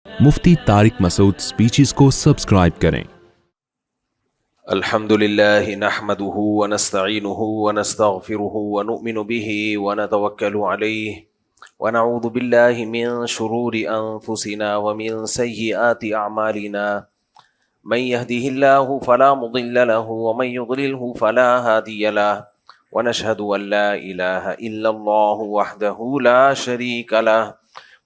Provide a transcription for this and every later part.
مفتی طارق مسعود speeches کو subscribe کریں۔ الحمد لله نحمده ونستعينه ونستغفره ونؤمن به ونتوكل عليه ونعوذ بالله من شرور أنفسنا ومن سيئات أعمالنا من يهده الله فلا مضل له ومن يضلله فلا هادي له ونشهد أن لا إله إلا الله وحده لا شريك له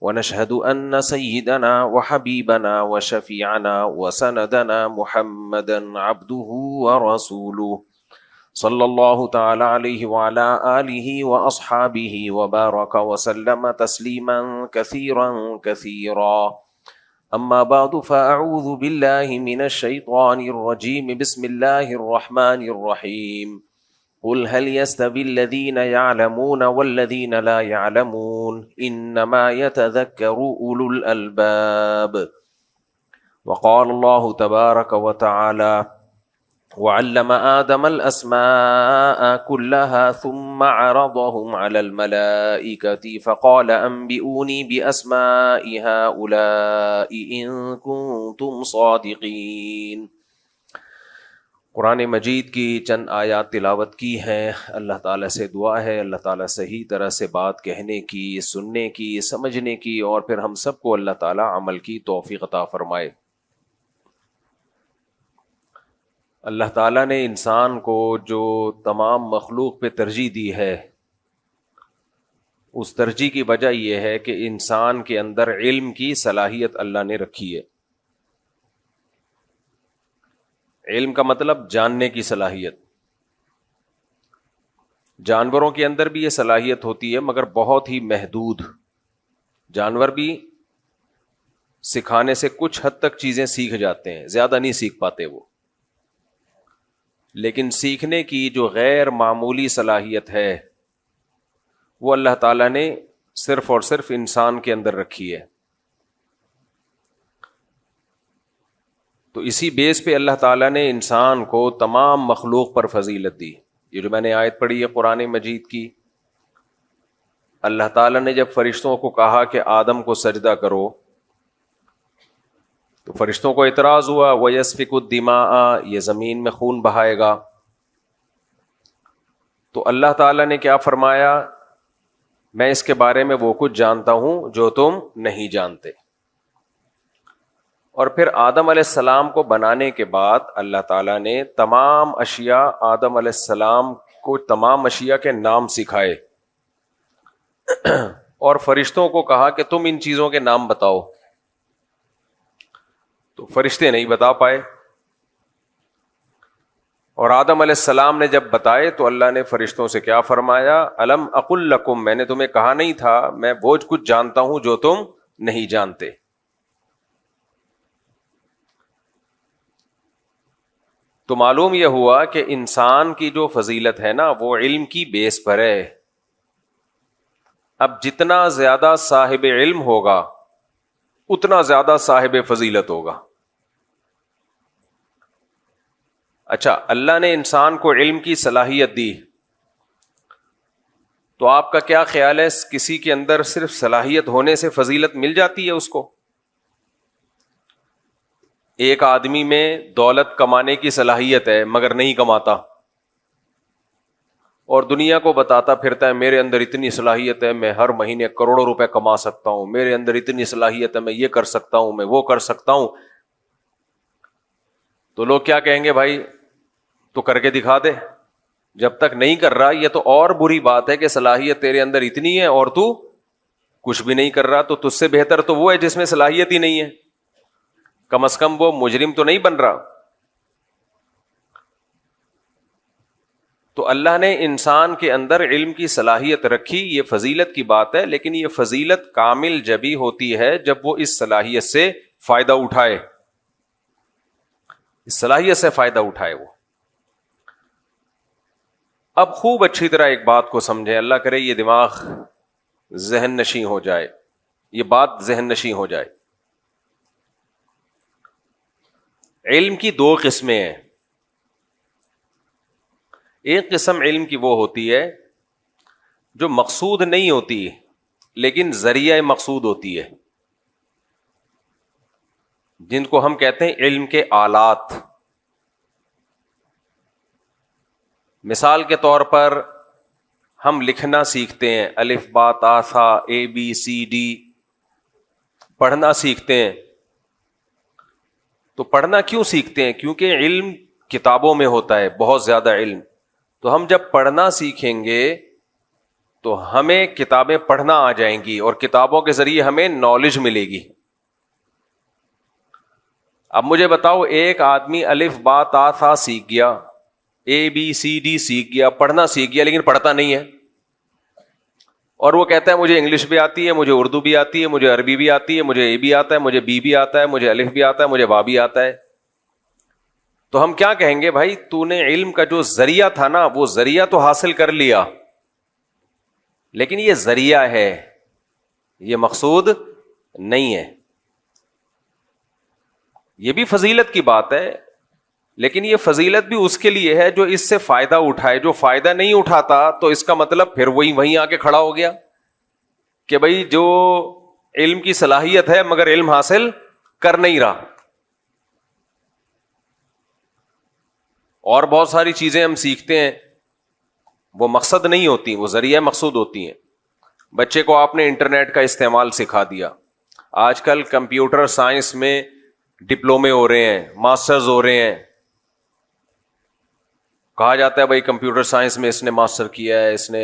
ونشهد أن سيدنا وحبيبنا وشفيعنا وسندنا محمدا عبده ورسوله صلى الله تعالى عليه وعلى آله وأصحابه وبارك وسلم تسليما كثيرا كثيرا أما بعد فأعوذ بالله من الشيطان الرجيم بسم الله الرحمن الرحيم قل هل يستوي الذين يعلمون والذين لا يعلمون انما يتذكر اولو الالباب وقال الله تبارك وتعالى وعلم آدم الأسماء كلها ثم عرضهم على الملائكة فقال أنبئوني بأسماء هؤلاء إن كنتم صادقين۔ قرآن مجید کی چند آیات تلاوت کی ہیں۔ اللہ تعالیٰ سے دعا ہے اللہ تعالیٰ صحیح طرح سے بات کہنے کی، سننے کی، سمجھنے کی، اور پھر ہم سب کو اللہ تعالیٰ عمل کی توفیق عطا فرمائے۔ اللہ تعالیٰ نے انسان کو جو تمام مخلوق پہ ترجیح دی ہے، اس ترجیح کی وجہ یہ ہے کہ انسان کے اندر علم کی صلاحیت اللہ نے رکھی ہے۔ علم کا مطلب جاننے کی صلاحیت۔ جانوروں کے اندر بھی یہ صلاحیت ہوتی ہے مگر بہت ہی محدود۔ جانور بھی سکھانے سے کچھ حد تک چیزیں سیکھ جاتے ہیں، زیادہ نہیں سیکھ پاتے وہ، لیکن سیکھنے کی جو غیر معمولی صلاحیت ہے وہ اللہ تعالیٰ نے صرف اور صرف انسان کے اندر رکھی ہے۔ تو اسی بیس پہ اللہ تعالیٰ نے انسان کو تمام مخلوق پر فضیلت دی۔ یہ جو میں نے آیت پڑھی ہے قرآن مجید کی، اللہ تعالیٰ نے جب فرشتوں کو کہا کہ آدم کو سجدہ کرو تو فرشتوں کو اعتراض ہوا وَيَسْفِكُ الدِّمَاءَ، یہ زمین میں خون بہائے گا۔ تو اللہ تعالیٰ نے کیا فرمایا؟ میں اس کے بارے میں وہ کچھ جانتا ہوں جو تم نہیں جانتے۔ اور پھر آدم علیہ السلام کو بنانے کے بعد اللہ تعالیٰ نے تمام اشیاء، آدم علیہ السلام کو تمام اشیاء کے نام سکھائے اور فرشتوں کو کہا کہ تم ان چیزوں کے نام بتاؤ۔ تو فرشتے نہیں بتا پائے، اور آدم علیہ السلام نے جب بتائے تو اللہ نے فرشتوں سے کیا فرمایا؟ الم اقل لکم، میں نے تمہیں کہا نہیں تھا میں وہ کچھ جانتا ہوں جو تم نہیں جانتے۔ تو معلوم یہ ہوا کہ انسان کی جو فضیلت ہے نا وہ علم کی بیس پر ہے۔ اب جتنا زیادہ صاحب علم ہوگا اتنا زیادہ صاحب فضیلت ہوگا۔ اچھا، اللہ نے انسان کو علم کی صلاحیت دی، تو آپ کا کیا خیال ہے کسی کے اندر صرف صلاحیت ہونے سے فضیلت مل جاتی ہے اس کو؟ ایک آدمی میں دولت کمانے کی صلاحیت ہے مگر نہیں کماتا، اور دنیا کو بتاتا پھرتا ہے میرے اندر اتنی صلاحیت ہے، میں ہر مہینے کروڑوں روپے کما سکتا ہوں، میرے اندر اتنی صلاحیت ہے، میں یہ کر سکتا ہوں، میں وہ کر سکتا ہوں۔ تو لوگ کیا کہیں گے؟ بھائی تو کر کے دکھا دے۔ جب تک نہیں کر رہا یہ تو اور بری بات ہے کہ صلاحیت تیرے اندر اتنی ہے اور تو کچھ بھی نہیں کر رہا۔ تو تجھ سے بہتر تو وہ ہے جس میں صلاحیت ہی نہیں ہے، کم از کم وہ مجرم تو نہیں بن رہا۔ تو اللہ نے انسان کے اندر علم کی صلاحیت رکھی، یہ فضیلت کی بات ہے، لیکن یہ فضیلت کامل جبھی ہوتی ہے جب وہ اس صلاحیت سے فائدہ اٹھائے، اس صلاحیت سے فائدہ اٹھائے وہ۔ اب خوب اچھی طرح ایک بات کو سمجھیں، اللہ کرے یہ دماغ ذہن نشیں ہو جائے، یہ بات ذہن نشیں ہو جائے۔ علم کی دو قسمیں ہیں۔ ایک قسم علم کی وہ ہوتی ہے جو مقصود نہیں ہوتی لیکن ذریعہ مقصود ہوتی ہے۔ جن کو ہم کہتے ہیں علم کے آلات. مثال کے طور پر ہم لکھنا سیکھتے ہیں, الف با تا ثا اے بی سی ڈی, پڑھنا سیکھتے ہیں. تو پڑھنا کیوں سیکھتے ہیں؟ کیونکہ علم کتابوں میں ہوتا ہے, بہت زیادہ علم. تو ہم جب پڑھنا سیکھیں گے تو ہمیں کتابیں پڑھنا آ جائیں گی, اور کتابوں کے ذریعے ہمیں نالج ملے گی. اب مجھے بتاؤ, ایک آدمی الف با تا ثا سیکھ گیا, اے بی سی ڈی سیکھ گیا, پڑھنا سیکھ گیا, لیکن پڑھتا نہیں ہے, اور وہ کہتا ہے مجھے انگلش بھی آتی ہے, مجھے اردو بھی آتی ہے, مجھے عربی بھی آتی ہے, مجھے اے بھی آتا ہے, مجھے بی بھی آتا ہے, مجھے الف بھی آتا ہے, مجھے با بھی آتا ہے. تو ہم کیا کہیں گے؟ بھائی تو نے علم کا جو ذریعہ تھا نا, وہ ذریعہ تو حاصل کر لیا, لیکن یہ ذریعہ ہے, یہ مقصود نہیں ہے. یہ بھی فضیلت کی بات ہے, لیکن یہ فضیلت بھی اس کے لیے ہے جو اس سے فائدہ اٹھائے. جو فائدہ نہیں اٹھاتا تو اس کا مطلب پھر وہیں آ کے کھڑا ہو گیا کہ بھائی جو علم کی صلاحیت ہے مگر علم حاصل کر نہیں رہا. اور بہت ساری چیزیں ہم سیکھتے ہیں, وہ مقصد نہیں ہوتی, وہ ذریعہ مقصود ہوتی ہیں. بچے کو آپ نے انٹرنیٹ کا استعمال سکھا دیا. آج کل کمپیوٹر سائنس میں ڈپلومے ہو رہے ہیں, ماسٹرز ہو رہے ہیں. کہا جاتا ہے بھائی کمپیوٹر سائنس میں اس نے ماسٹر کیا ہے, اس نے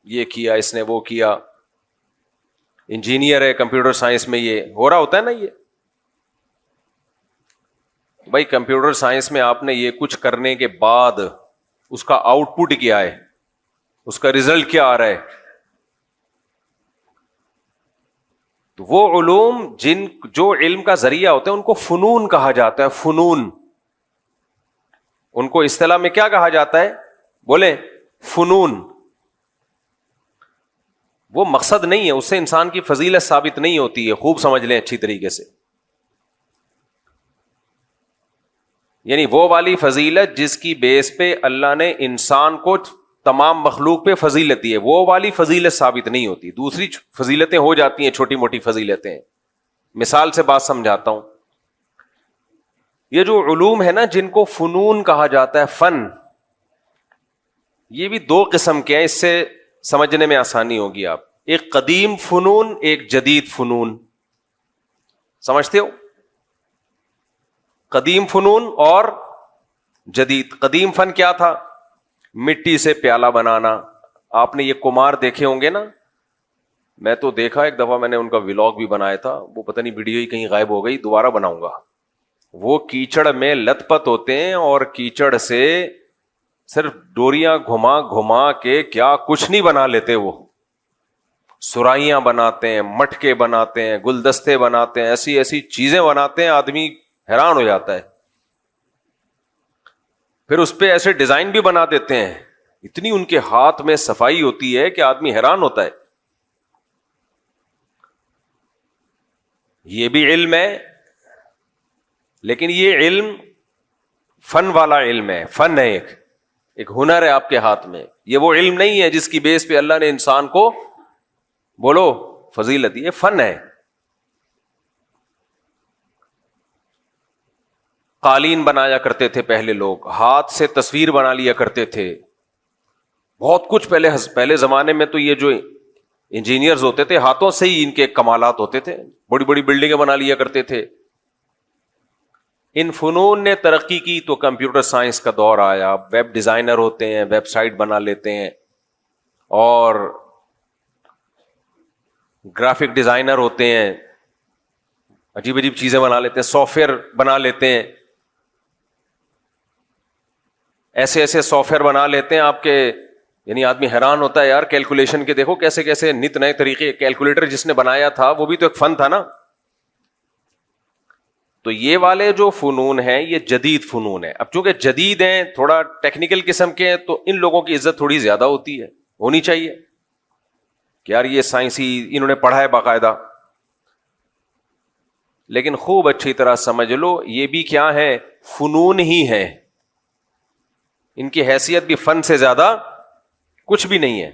یہ کیا, اس نے وہ کیا, انجینئر ہے کمپیوٹر سائنس میں. یہ ہو رہا ہوتا ہے نا. یہ بھائی کمپیوٹر سائنس میں آپ نے یہ کچھ کرنے کے بعد اس کا آؤٹ پٹ کیا ہے, اس کا ریزلٹ کیا آ رہا ہے؟ تو وہ علوم جو علم کا ذریعہ ہوتے ہیں ان کو فنون کہا جاتا ہے. فنون, ان کو اصطلاح میں کیا کہا جاتا ہے؟ بولیں, فنون. وہ مقصد نہیں ہے, اس سے انسان کی فضیلت ثابت نہیں ہوتی ہے. خوب سمجھ لیں اچھی طریقے سے. یعنی وہ والی فضیلت جس کی بیس پہ اللہ نے انسان کو تمام مخلوق پہ فضیلت دی ہے, وہ والی فضیلت ثابت نہیں ہوتی. دوسری فضیلتیں ہو جاتی ہیں, چھوٹی موٹی فضیلتیں. مثال سے بات سمجھاتا ہوں. یہ جو علوم ہے نا جن کو فنون کہا جاتا ہے, فن, یہ بھی دو قسم کے ہیں. اس سے سمجھنے میں آسانی ہوگی. آپ ایک قدیم فنون, ایک جدید فنون. سمجھتے ہو؟ قدیم فنون اور جدید. قدیم فن کیا تھا؟ مٹی سے پیالہ بنانا. آپ نے یہ کمار دیکھے ہوں گے نا, میں تو دیکھا ایک دفعہ, میں نے ان کا ولاگ بھی بنایا تھا, وہ پتہ نہیں ویڈیو ہی کہیں غائب ہو گئی, دوبارہ بناؤں گا. وہ کیچڑ میں لت پت ہوتے ہیں, اور کیچڑ سے صرف ڈوریاں گھما گھما کے کیا کچھ نہیں بنا لیتے. وہ سرائیاں بناتے ہیں, مٹکے بناتے ہیں, گلدستے بناتے ہیں, ایسی ایسی چیزیں بناتے ہیں, آدمی حیران ہو جاتا ہے. پھر اس پہ ایسے ڈیزائن بھی بنا دیتے ہیں, اتنی ان کے ہاتھ میں صفائی ہوتی ہے کہ آدمی حیران ہوتا ہے. یہ بھی علم ہے, لیکن یہ علم فن والا علم ہے. فن ہے, ایک ہنر ہے آپ کے ہاتھ میں. یہ وہ علم نہیں ہے جس کی بیس پہ اللہ نے انسان کو بولو فضیلت. یہ فن ہے. قالین بنایا کرتے تھے پہلے لوگ, ہاتھ سے تصویر بنا لیا کرتے تھے. بہت کچھ پہلے زمانے میں تو یہ جو انجینئرز ہوتے تھے ہاتھوں سے ہی ان کے کمالات ہوتے تھے. بڑی بڑی بلڈنگیں بنا لیا کرتے تھے. ان فنون نے ترقی کی تو کمپیوٹر سائنس کا دور آیا. ویب ڈیزائنر ہوتے ہیں, ویب سائٹ بنا لیتے ہیں, اور گرافک ڈیزائنر ہوتے ہیں, عجیب عجیب چیزیں بنا لیتے ہیں, سافٹ ویئر بنا لیتے ہیں. ایسے ایسے سافٹ ویئر بنا لیتے ہیں آپ کے, یعنی آدمی حیران ہوتا ہے یار. کیلکولیشن کے دیکھو کیسے کیسے نت نئے طریقے. کیلکولیٹر جس نے بنایا تھا وہ بھی تو ایک فن تھا نا. تو یہ والے جو فنون ہیں یہ جدید فنون ہے. اب چونکہ جدید ہیں, تھوڑا ٹیکنیکل قسم کے ہیں, تو ان لوگوں کی عزت تھوڑی زیادہ ہوتی ہے, ہونی چاہیے کہ یار یہ سائنسی انہوں نے پڑھا ہے باقاعدہ. لیکن خوب اچھی طرح سمجھ لو یہ بھی کیا ہے؟ فنون ہی ہے. ان کی حیثیت بھی فن سے زیادہ کچھ بھی نہیں ہے.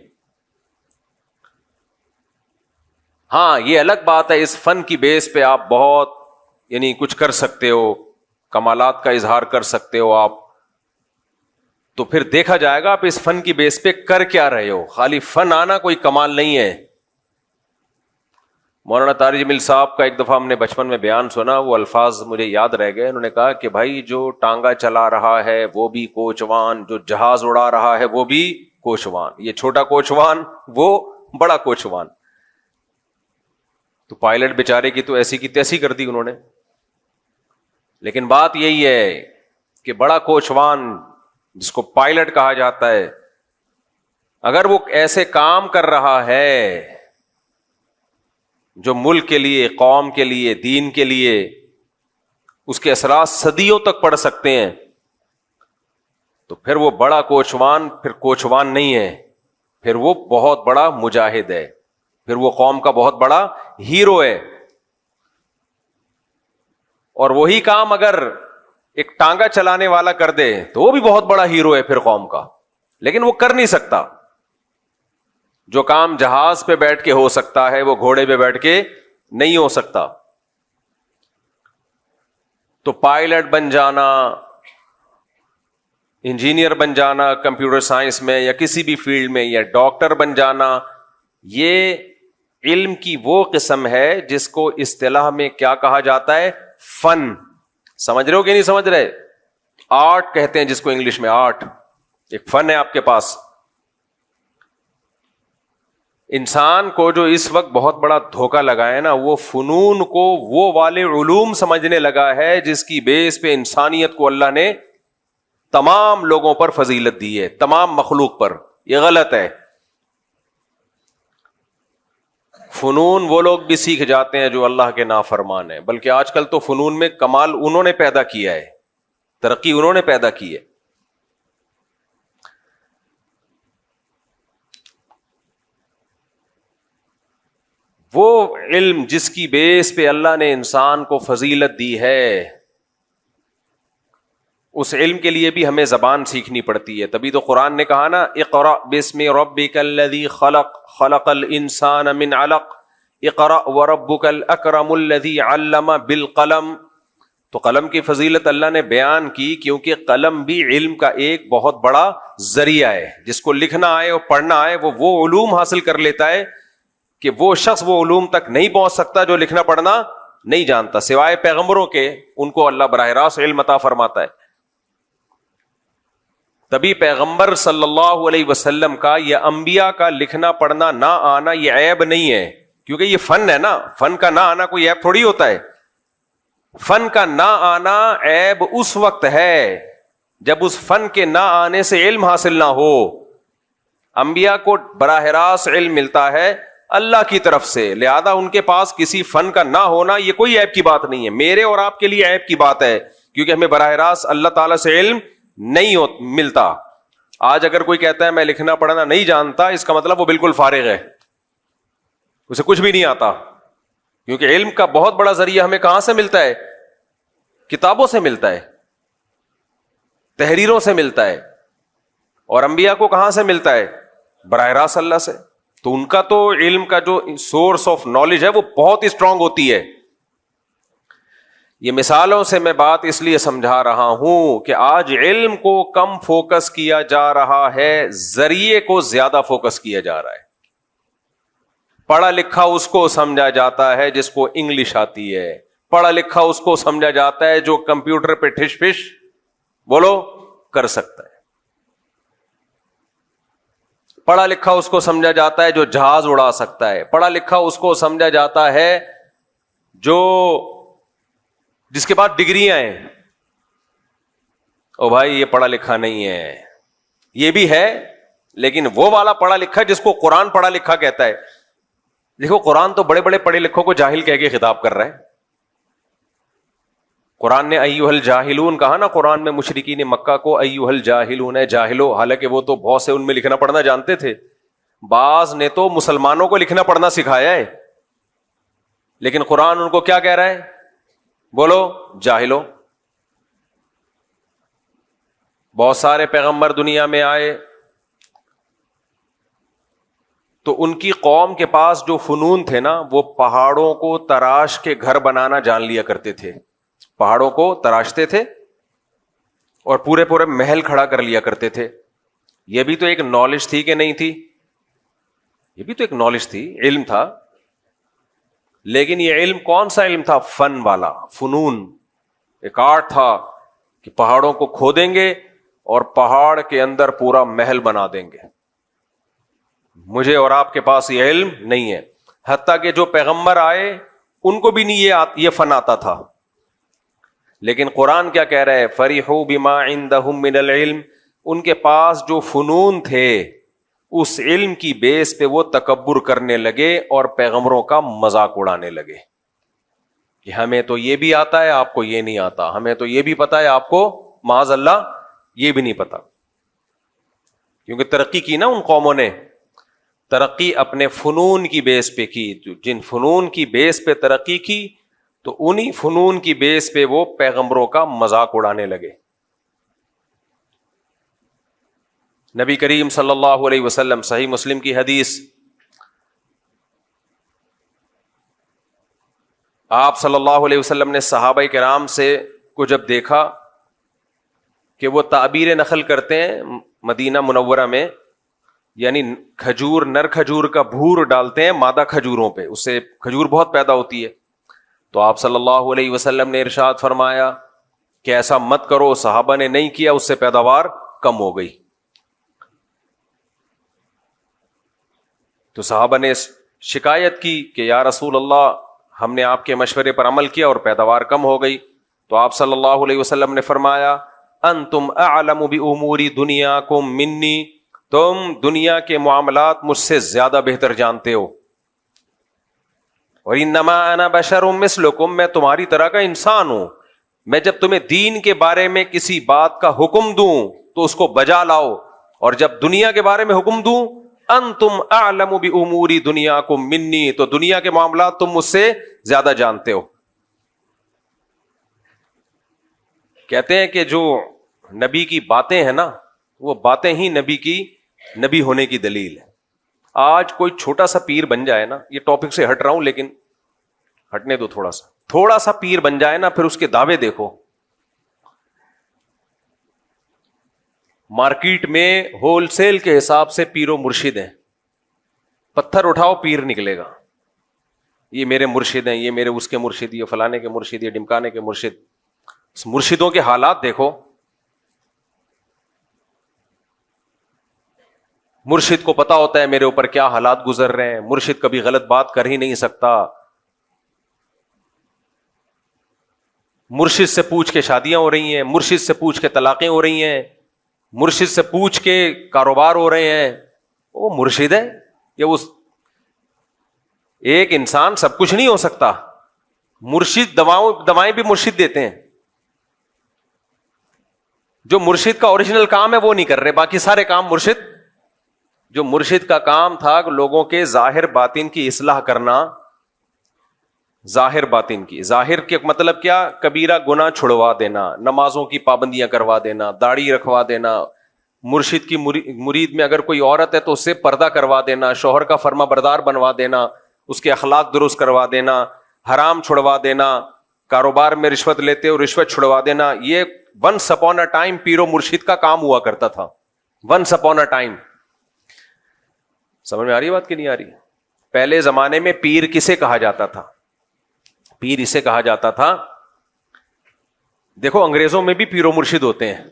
ہاں یہ الگ بات ہے, اس فن کی بیس پہ آپ بہت یعنی کچھ کر سکتے ہو، کمالات کا اظہار کر سکتے ہو آپ، تو پھر دیکھا جائے گا آپ اس فن کی بیس پہ کر کیا رہے ہو. خالی فن آنا کوئی کمال نہیں ہے. مولانا طارق جمیل صاحب کا ایک دفعہ ہم نے بچپن میں بیان سنا، وہ الفاظ مجھے یاد رہ گئے. انہوں نے کہا کہ بھائی جو ٹانگا چلا رہا ہے وہ بھی کوچوان، جو جہاز اڑا رہا ہے وہ بھی کوچوان، یہ چھوٹا کوچوان وہ بڑا کوچوان. تو پائلٹ بیچارے کی تو ایسی کی تیسی کر دی انہوں نے. لیکن بات یہی ہے کہ بڑا کوچوان جس کو پائلٹ کہا جاتا ہے، اگر وہ ایسے کام کر رہا ہے جو ملک کے لیے، قوم کے لیے، دین کے لیے اس کے اثرات صدیوں تک پڑ سکتے ہیں، تو پھر وہ بڑا کوچوان پھر کوچوان نہیں ہے، پھر وہ بہت بڑا مجاہد ہے، پھر وہ قوم کا بہت بڑا ہیرو ہے. اور وہی کام اگر ایک ٹانگا چلانے والا کر دے تو وہ بھی بہت بڑا ہیرو ہے پھر قوم کا، لیکن وہ کر نہیں سکتا. جو کام جہاز پہ بیٹھ کے ہو سکتا ہے وہ گھوڑے پہ بیٹھ کے نہیں ہو سکتا. تو پائلٹ بن جانا، انجینئر بن جانا کمپیوٹر سائنس میں یا کسی بھی فیلڈ میں، یا ڈاکٹر بن جانا، یہ علم کی وہ قسم ہے جس کو اصطلاح میں کیا کہا جاتا ہے؟ فن. سمجھ رہے ہو کہ نہیں سمجھ رہے؟ آرٹ کہتے ہیں جس کو انگلش میں، آرٹ ایک فن ہے آپ کے پاس. انسان کو جو اس وقت بہت بڑا دھوکہ لگا ہے نا، وہ فنون کو وہ والے علوم سمجھنے لگا ہے جس کی بیس پہ انسانیت کو اللہ نے تمام لوگوں پر فضیلت دی ہے، تمام مخلوق پر. یہ غلط ہے. فنون وہ لوگ بھی سیکھ جاتے ہیں جو اللہ کے نافرمان ہیں، بلکہ آج کل تو فنون میں کمال انہوں نے پیدا کیا ہے، ترقی انہوں نے پیدا کی ہے. وہ علم جس کی بیس پہ اللہ نے انسان کو فضیلت دی ہے، اس علم کے لیے بھی ہمیں زبان سیکھنی پڑتی ہے. تبھی تو قرآن نے کہا نا، اقرأ باسم ربک الذی خلق خلق الانسان من علق اقرأ وربک الاکرم الذی علم بالقلم. تو قلم کی فضیلت اللہ نے بیان کی کیونکہ قلم بھی علم کا ایک بہت بڑا ذریعہ ہے. جس کو لکھنا آئے اور پڑھنا آئے وہ علوم حاصل کر لیتا ہے کہ وہ شخص وہ علوم تک نہیں پہنچ سکتا جو لکھنا پڑھنا نہیں جانتا، سوائے پیغمبروں کے. ان کو اللہ براہ راست علم عطا فرماتا ہے. تبھی پیغمبر صلی اللہ علیہ وسلم کا یا انبیاء کا لکھنا پڑھنا نہ آنا یہ عیب نہیں ہے، کیونکہ یہ فن ہے نا. فن کا نہ آنا کوئی عیب تھوڑی ہوتا ہے. فن کا نہ آنا عیب اس وقت ہے جب اس فن کے نہ آنے سے علم حاصل نہ ہو. انبیاء کو براہ راست علم ملتا ہے اللہ کی طرف سے، لہذا ان کے پاس کسی فن کا نہ ہونا یہ کوئی عیب کی بات نہیں ہے. میرے اور آپ کے لیے عیب کی بات ہے کیونکہ ہمیں براہ راست اللہ تعالیٰ سے علم نہیں ملتا. آج اگر کوئی کہتا ہے میں لکھنا پڑھنا نہیں جانتا، اس کا مطلب وہ بالکل فارغ ہے، اسے کچھ بھی نہیں آتا. کیونکہ علم کا بہت بڑا ذریعہ ہمیں کہاں سے ملتا ہے؟ کتابوں سے ملتا ہے، تحریروں سے ملتا ہے. اور انبیاء کو کہاں سے ملتا ہے؟ براہ راست اللہ سے. تو ان کا تو علم کا جو سورس آف نالج ہے وہ بہت ہی اسٹرانگ ہوتی ہے. یہ مثالوں سے میں بات اس لیے سمجھا رہا ہوں کہ آج علم کو کم فوکس کیا جا رہا ہے، ذریعے کو زیادہ فوکس کیا جا رہا ہے. پڑھا لکھا اس کو سمجھا جاتا ہے جس کو انگلش آتی ہے، پڑھا لکھا اس کو سمجھا جاتا ہے جو کمپیوٹر پہ ٹھش پش بولو کر سکتا ہے. پڑھا لکھا اس کو سمجھا جاتا ہے جو جہاز اڑا سکتا ہے. پڑھا لکھا اس کو سمجھا جاتا ہے جو جس کے بعد ڈگریاں ہیں. او بھائی یہ پڑھا لکھا نہیں ہے، یہ بھی ہے لیکن وہ والا پڑھا لکھا جس کو قرآن پڑھا لکھا کہتا ہے. دیکھو قرآن تو بڑے بڑے پڑھے لکھوں کو جاہل کہہ کے خطاب کر رہا ہے. قرآن نے ایھا الجاہلون کہا نا، قرآن میں مشرکین مکہ کو ایھا الجاہلون، جاہلو، حالانکہ وہ تو بہت سے ان میں لکھنا پڑھنا جانتے تھے. بعض نے تو مسلمانوں کو لکھنا پڑھنا سکھایا ہے، لیکن قرآن ان کو کیا کہہ رہا ہے؟ بولو جاہلو. بہت سارے پیغمبر دنیا میں آئے تو ان کی قوم کے پاس جو فنون تھے نا، وہ پہاڑوں کو تراش کے گھر بنانا جان لیا کرتے تھے. پہاڑوں کو تراشتے تھے اور پورے پورے محل کھڑا کر لیا کرتے تھے. یہ بھی تو ایک نالج تھی کہ نہیں تھی؟ یہ بھی تو ایک نالج تھی، علم تھا. لیکن یہ علم کون سا علم تھا؟ فن والا، فنون. ایک آرٹ تھا کہ پہاڑوں کو کھودیں گے اور پہاڑ کے اندر پورا محل بنا دیں گے. مجھے اور آپ کے پاس یہ علم نہیں ہے. حتیٰ کہ جو پیغمبر آئے ان کو بھی نہیں یہ فن آتا تھا. لیکن قرآن کیا کہہ رہا ہے؟ فَرِحُوا بِمَا عِندَهُم مِّنَ الْعِلْمِ. ان کے پاس جو فنون تھے اس علم کی بیس پہ وہ تکبر کرنے لگے اور پیغمبروں کا مذاق اڑانے لگے کہ ہمیں تو یہ بھی آتا ہے، آپ کو یہ نہیں آتا. ہمیں تو یہ بھی پتا ہے، آپ کو معاذ اللہ یہ بھی نہیں پتا. کیونکہ ترقی کی نا ان قوموں نے، ترقی اپنے فنون کی بیس پہ کی. جن فنون کی بیس پہ ترقی کی تو انہی فنون کی بیس پہ وہ پیغمبروں کا مذاق اڑانے لگے. نبی کریم صلی اللہ علیہ وسلم، صحیح مسلم کی حدیث، آپ صلی اللہ علیہ وسلم نے صحابہ کرام سے کو جب دیکھا کہ وہ تعبیر نخل کرتے ہیں مدینہ منورہ میں، یعنی کھجور، نر کھجور کا بھور ڈالتے ہیں مادہ کھجوروں پہ، اس سے کھجور بہت پیدا ہوتی ہے. تو آپ صلی اللہ علیہ وسلم نے ارشاد فرمایا کہ ایسا مت کرو. صحابہ نے نہیں کیا، اس سے پیداوار کم ہو گئی. تو صحابہ نے شکایت کی کہ یا رسول اللہ، ہم نے آپ کے مشورے پر عمل کیا اور پیداوار کم ہو گئی. تو آپ صلی اللہ علیہ وسلم نے فرمایا انتم اعلم بامور دنیاکم منی، تم دنیا کے معاملات مجھ سے زیادہ بہتر جانتے ہو. اور انما انا بشر مثلکم، میں تمہاری طرح کا انسان ہوں. میں جب تمہیں دین کے بارے میں کسی بات کا حکم دوں تو اس کو بجا لاؤ، اور جب دنیا کے بارے میں حکم دوں انتم اعلم بامور دنیاکم منی، تو دنیا کے معاملات تم مجھ سے زیادہ جانتے ہو. کہتے ہیں کہ جو نبی کی باتیں ہیں نا، وہ باتیں ہی نبی ہونے کی دلیل ہے. آج کوئی چھوٹا سا پیر بن جائے نا، یہ ٹاپک سے ہٹ رہا ہوں لیکن ہٹنے دو، تھوڑا سا پیر بن جائے نا، پھر اس کے دعوے دیکھو. مارکیٹ میں ہول سیل کے حساب سے پیر و مرشد ہیں. پتھر اٹھاؤ پیر نکلے گا. یہ میرے مرشد ہیں، یہ میرے اس کے مرشد، یہ فلانے کے مرشد، یہ ڈمکانے کے مرشد. اس مرشدوں کے حالات دیکھو. مرشد کو پتا ہوتا ہے میرے اوپر کیا حالات گزر رہے ہیں. مرشد کبھی غلط بات کر ہی نہیں سکتا. مرشد سے پوچھ کے شادیاں ہو رہی ہیں، مرشد سے پوچھ کے طلاقیں ہو رہی ہیں، مرشد سے پوچھ کے کاروبار ہو رہے ہیں. وہ مرشد ہے یا اس ایک انسان سب کچھ نہیں ہو سکتا. مرشد دوائیں بھی مرشد دیتے ہیں. جو مرشد کا اوریجنل کام ہے وہ نہیں کر رہے، باقی سارے کام مرشد. جو مرشد کا کام تھا کہ لوگوں کے ظاہر باطن کی اصلاح کرنا. ظاہر باطن کی، ظاہر کے مطلب کیا؟ کبیرہ گناہ چھڑوا دینا، نمازوں کی پابندیاں کروا دینا، داڑھی رکھوا دینا. مرشد کی مرید میں اگر کوئی عورت ہے تو اس سے پردہ کروا دینا، شوہر کا فرما بردار بنوا دینا، اس کے اخلاق درست کروا دینا، حرام چھڑوا دینا، کاروبار میں رشوت لیتے ہو رشوت چھڑوا دینا. یہ ونس اپون اے ٹائم پیر و مرشد کا کام ہوا کرتا تھا. Once upon a time. سمجھ میں آ رہی ہے بات کہ نہیں آ رہی؟ پہلے زمانے میں پیر کسے کہا جاتا تھا؟ پیر اسے کہا جاتا تھا، دیکھو انگریزوں میں بھی پیر و مرشد ہوتے ہیں،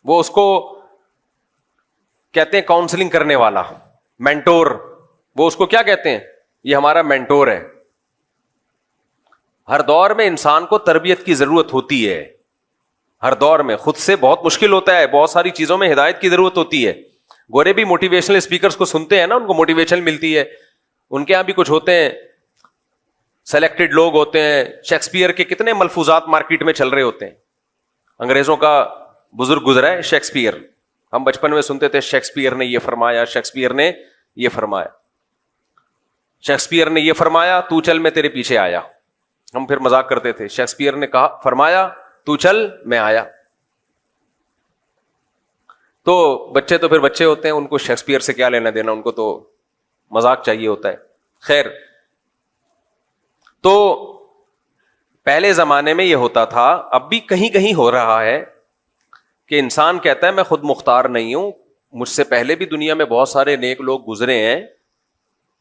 وہ اس کو کہتے ہیں کاؤنسلنگ کرنے والا، مینٹور. وہ اس کو کیا کہتے ہیں؟ یہ ہمارا مینٹور ہے. ہر دور میں انسان کو تربیت کی ضرورت ہوتی ہے. ہر دور میں خود سے بہت مشکل ہوتا ہے، بہت ساری چیزوں میں ہدایت کی ضرورت ہوتی ہے. گورے بھی موٹیویشنل اسپیکرز کو سنتے ہیں نا، ان کو موٹیویشن ملتی ہے. ان کے یہاں بھی کچھ ہوتے ہیں، سلیکٹڈ لوگ ہوتے ہیں. شیکسپیئر کے کتنے ملفوظات مارکیٹ میں چل رہے ہوتے ہیں. انگریزوں کا بزرگ گزرا ہے شیکسپیئر. ہم بچپن میں سنتے تھے شیکسپیئر نے یہ فرمایا، شیکسپیئر نے یہ فرمایا، شیکسپیئر نے یہ فرمایا، تو چل میں تیرے پیچھے آیا. ہم پھر مذاق کرتے تھے، شیکسپیئر نے کہا فرمایا تو چل میں آیا. تو بچے تو پھر بچے ہوتے ہیں، ان کو شیکسپیئر سے کیا لینا دینا، ان کو تو مذاق چاہیے ہوتا ہے. خیر، تو پہلے زمانے میں یہ ہوتا تھا، اب بھی کہیں کہیں ہو رہا ہے کہ انسان کہتا ہے میں خود مختار نہیں ہوں، مجھ سے پہلے بھی دنیا میں بہت سارے نیک لوگ گزرے ہیں،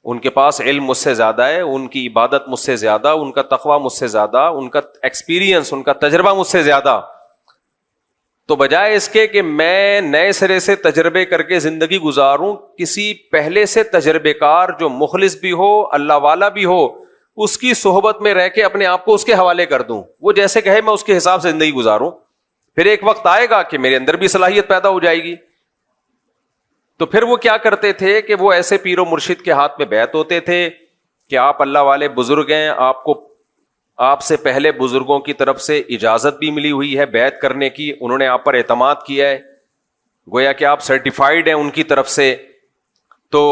ان کے پاس علم مجھ سے زیادہ ہے، ان کی عبادت مجھ سے زیادہ، ان کا تقویٰ مجھ سے زیادہ، ان کا ایکسپیرینس، ان کا تجربہ مجھ سے زیادہ. تو بجائے اس کے کہ میں نئے سرے سے تجربے کر کے زندگی گزاروں، کسی پہلے سے تجربے کار جو مخلص بھی ہو، اللہ والا بھی ہو، اس کی صحبت میں رہ کے اپنے آپ کو اس کے حوالے کر دوں، وہ جیسے کہے میں اس کے حساب سے زندگی گزاروں. پھر ایک وقت آئے گا کہ میرے اندر بھی صلاحیت پیدا ہو جائے گی. تو پھر وہ کیا کرتے تھے کہ وہ ایسے پیر و مرشد کے ہاتھ میں بیعت ہوتے تھے کہ آپ اللہ والے بزرگ ہیں، آپ سے پہلے بزرگوں کی طرف سے اجازت بھی ملی ہوئی ہے بیعت کرنے کی، انہوں نے آپ پر اعتماد کیا ہے، گویا کہ آپ سرٹیفائیڈ ہیں ان کی طرف سے، تو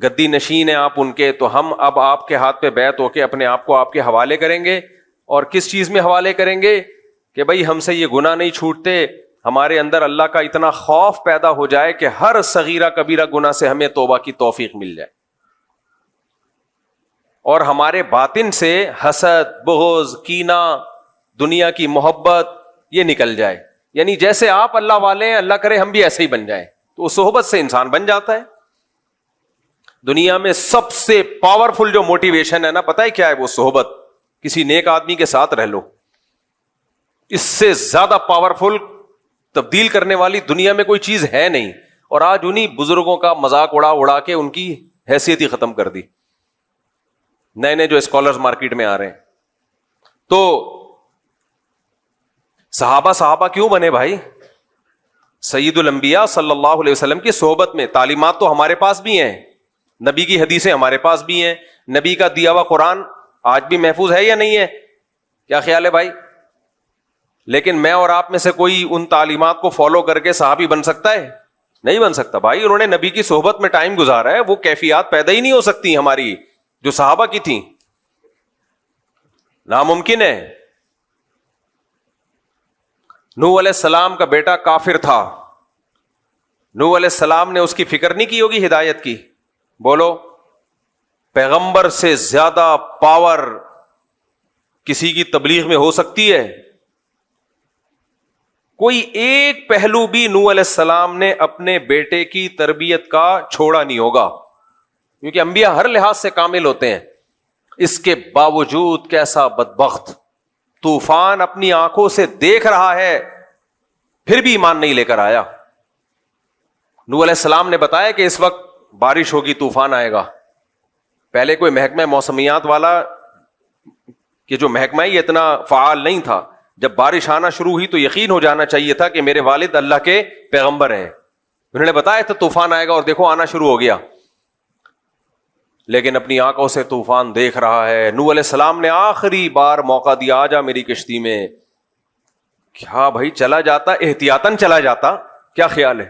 گدی نشین ہیں آپ ان کے، تو ہم اب آپ کے ہاتھ پہ بیعت ہو کے اپنے آپ کو آپ کے حوالے کریں گے. اور کس چیز میں حوالے کریں گے کہ بھائی ہم سے یہ گناہ نہیں چھوٹتے، ہمارے اندر اللہ کا اتنا خوف پیدا ہو جائے کہ ہر صغیرہ کبیرہ گناہ سے ہمیں توبہ کی توفیق مل جائے، اور ہمارے باطن سے حسد، بغض، کینہ، دنیا کی محبت یہ نکل جائے. یعنی جیسے آپ اللہ والے ہیں، اللہ کرے ہم بھی ایسے ہی بن جائیں. تو اس صحبت سے انسان بن جاتا ہے. دنیا میں سب سے پاورفل جو موٹیویشن ہے نا، پتہ ہے کیا ہے؟ وہ صحبت. کسی نیک آدمی کے ساتھ رہ لو، اس سے زیادہ پاورفل، تبدیل کرنے والی دنیا میں کوئی چیز ہے نہیں. اور آج انہی بزرگوں کا مذاق اڑا کے ان کی حیثیت ہی ختم کر دی. نئے نئے جو اسکالرز مارکیٹ میں آ رہے ہیں. تو صحابہ کیوں بنے بھائی؟ سید الانبیاء صلی اللہ علیہ وسلم کی صحبت میں. تعلیمات تو ہمارے پاس بھی ہیں، نبی کی حدیثیں ہمارے پاس بھی ہیں، نبی کا دیا ہوا قرآن آج بھی محفوظ ہے یا نہیں ہے؟ کیا خیال ہے بھائی؟ لیکن میں اور آپ میں سے کوئی ان تعلیمات کو فالو کر کے صحابی بن سکتا ہے؟ نہیں بن سکتا بھائی. انہوں نے نبی کی صحبت میں ٹائم گزارا ہے، وہ کیفیات پیدا ہی نہیں ہو سکتی ہماری جو صحابہ کی تھیں. ناممکن ہے. نوح علیہ السلام کا بیٹا کافر تھا، نوح علیہ السلام نے اس کی فکر نہیں کی ہوگی ہدایت کی؟ بولو، پیغمبر سے زیادہ پاور کسی کی تبلیغ میں ہو سکتی ہے؟ کوئی ایک پہلو بھی نوح علیہ السلام نے اپنے بیٹے کی تربیت کا چھوڑا نہیں ہوگا، کیونکہ انبیاء ہر لحاظ سے کامل ہوتے ہیں. اس کے باوجود کیسا بدبخت طوفان اپنی آنکھوں سے دیکھ رہا ہے، پھر بھی ایمان نہیں لے کر آیا. نوح علیہ السلام نے بتایا کہ اس وقت بارش ہوگی، طوفان آئے گا. پہلے کوئی محکمہ موسمیات والا کہ جو محکمہ ہی اتنا فعال نہیں تھا، جب بارش آنا شروع ہوئی تو یقین ہو جانا چاہیے تھا کہ میرے والد اللہ کے پیغمبر ہیں. انہوں نے بتایا تھا طوفان آئے گا، اور دیکھو آنا شروع ہو گیا. لیکن اپنی آنکھوں سے طوفان دیکھ رہا ہے. نوح علیہ السلام نے آخری بار موقع دیا، آ جا میری کشتی میں. کیا بھائی چلا جاتا، احتیاطاً چلا جاتا، کیا خیال ہے؟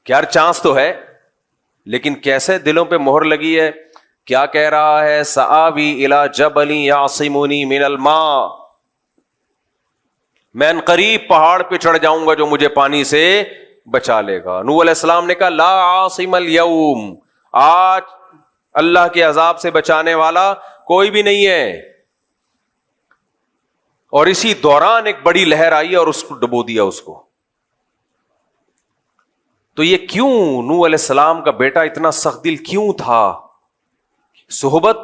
کیا چانس تو ہے، لیکن کیسے دلوں پہ مہر لگی ہے. کیا کہہ رہا ہے؟ سآوی الی جبل یعصمنی من الماء، میں ان قریب پہاڑ پہ چڑھ جاؤں گا جو مجھے پانی سے بچا لے گا. نوح علیہ السلام نے کہا لا عاصم اليوم، آج اللہ کے عذاب سے بچانے والا کوئی بھی نہیں ہے. اور اسی دوران ایک بڑی لہر آئی اور اس کو ڈبو دیا اس کو. تو یہ کیوں نوح علیہ السلام کا بیٹا اتنا سخت دل کیوں تھا؟ صحبت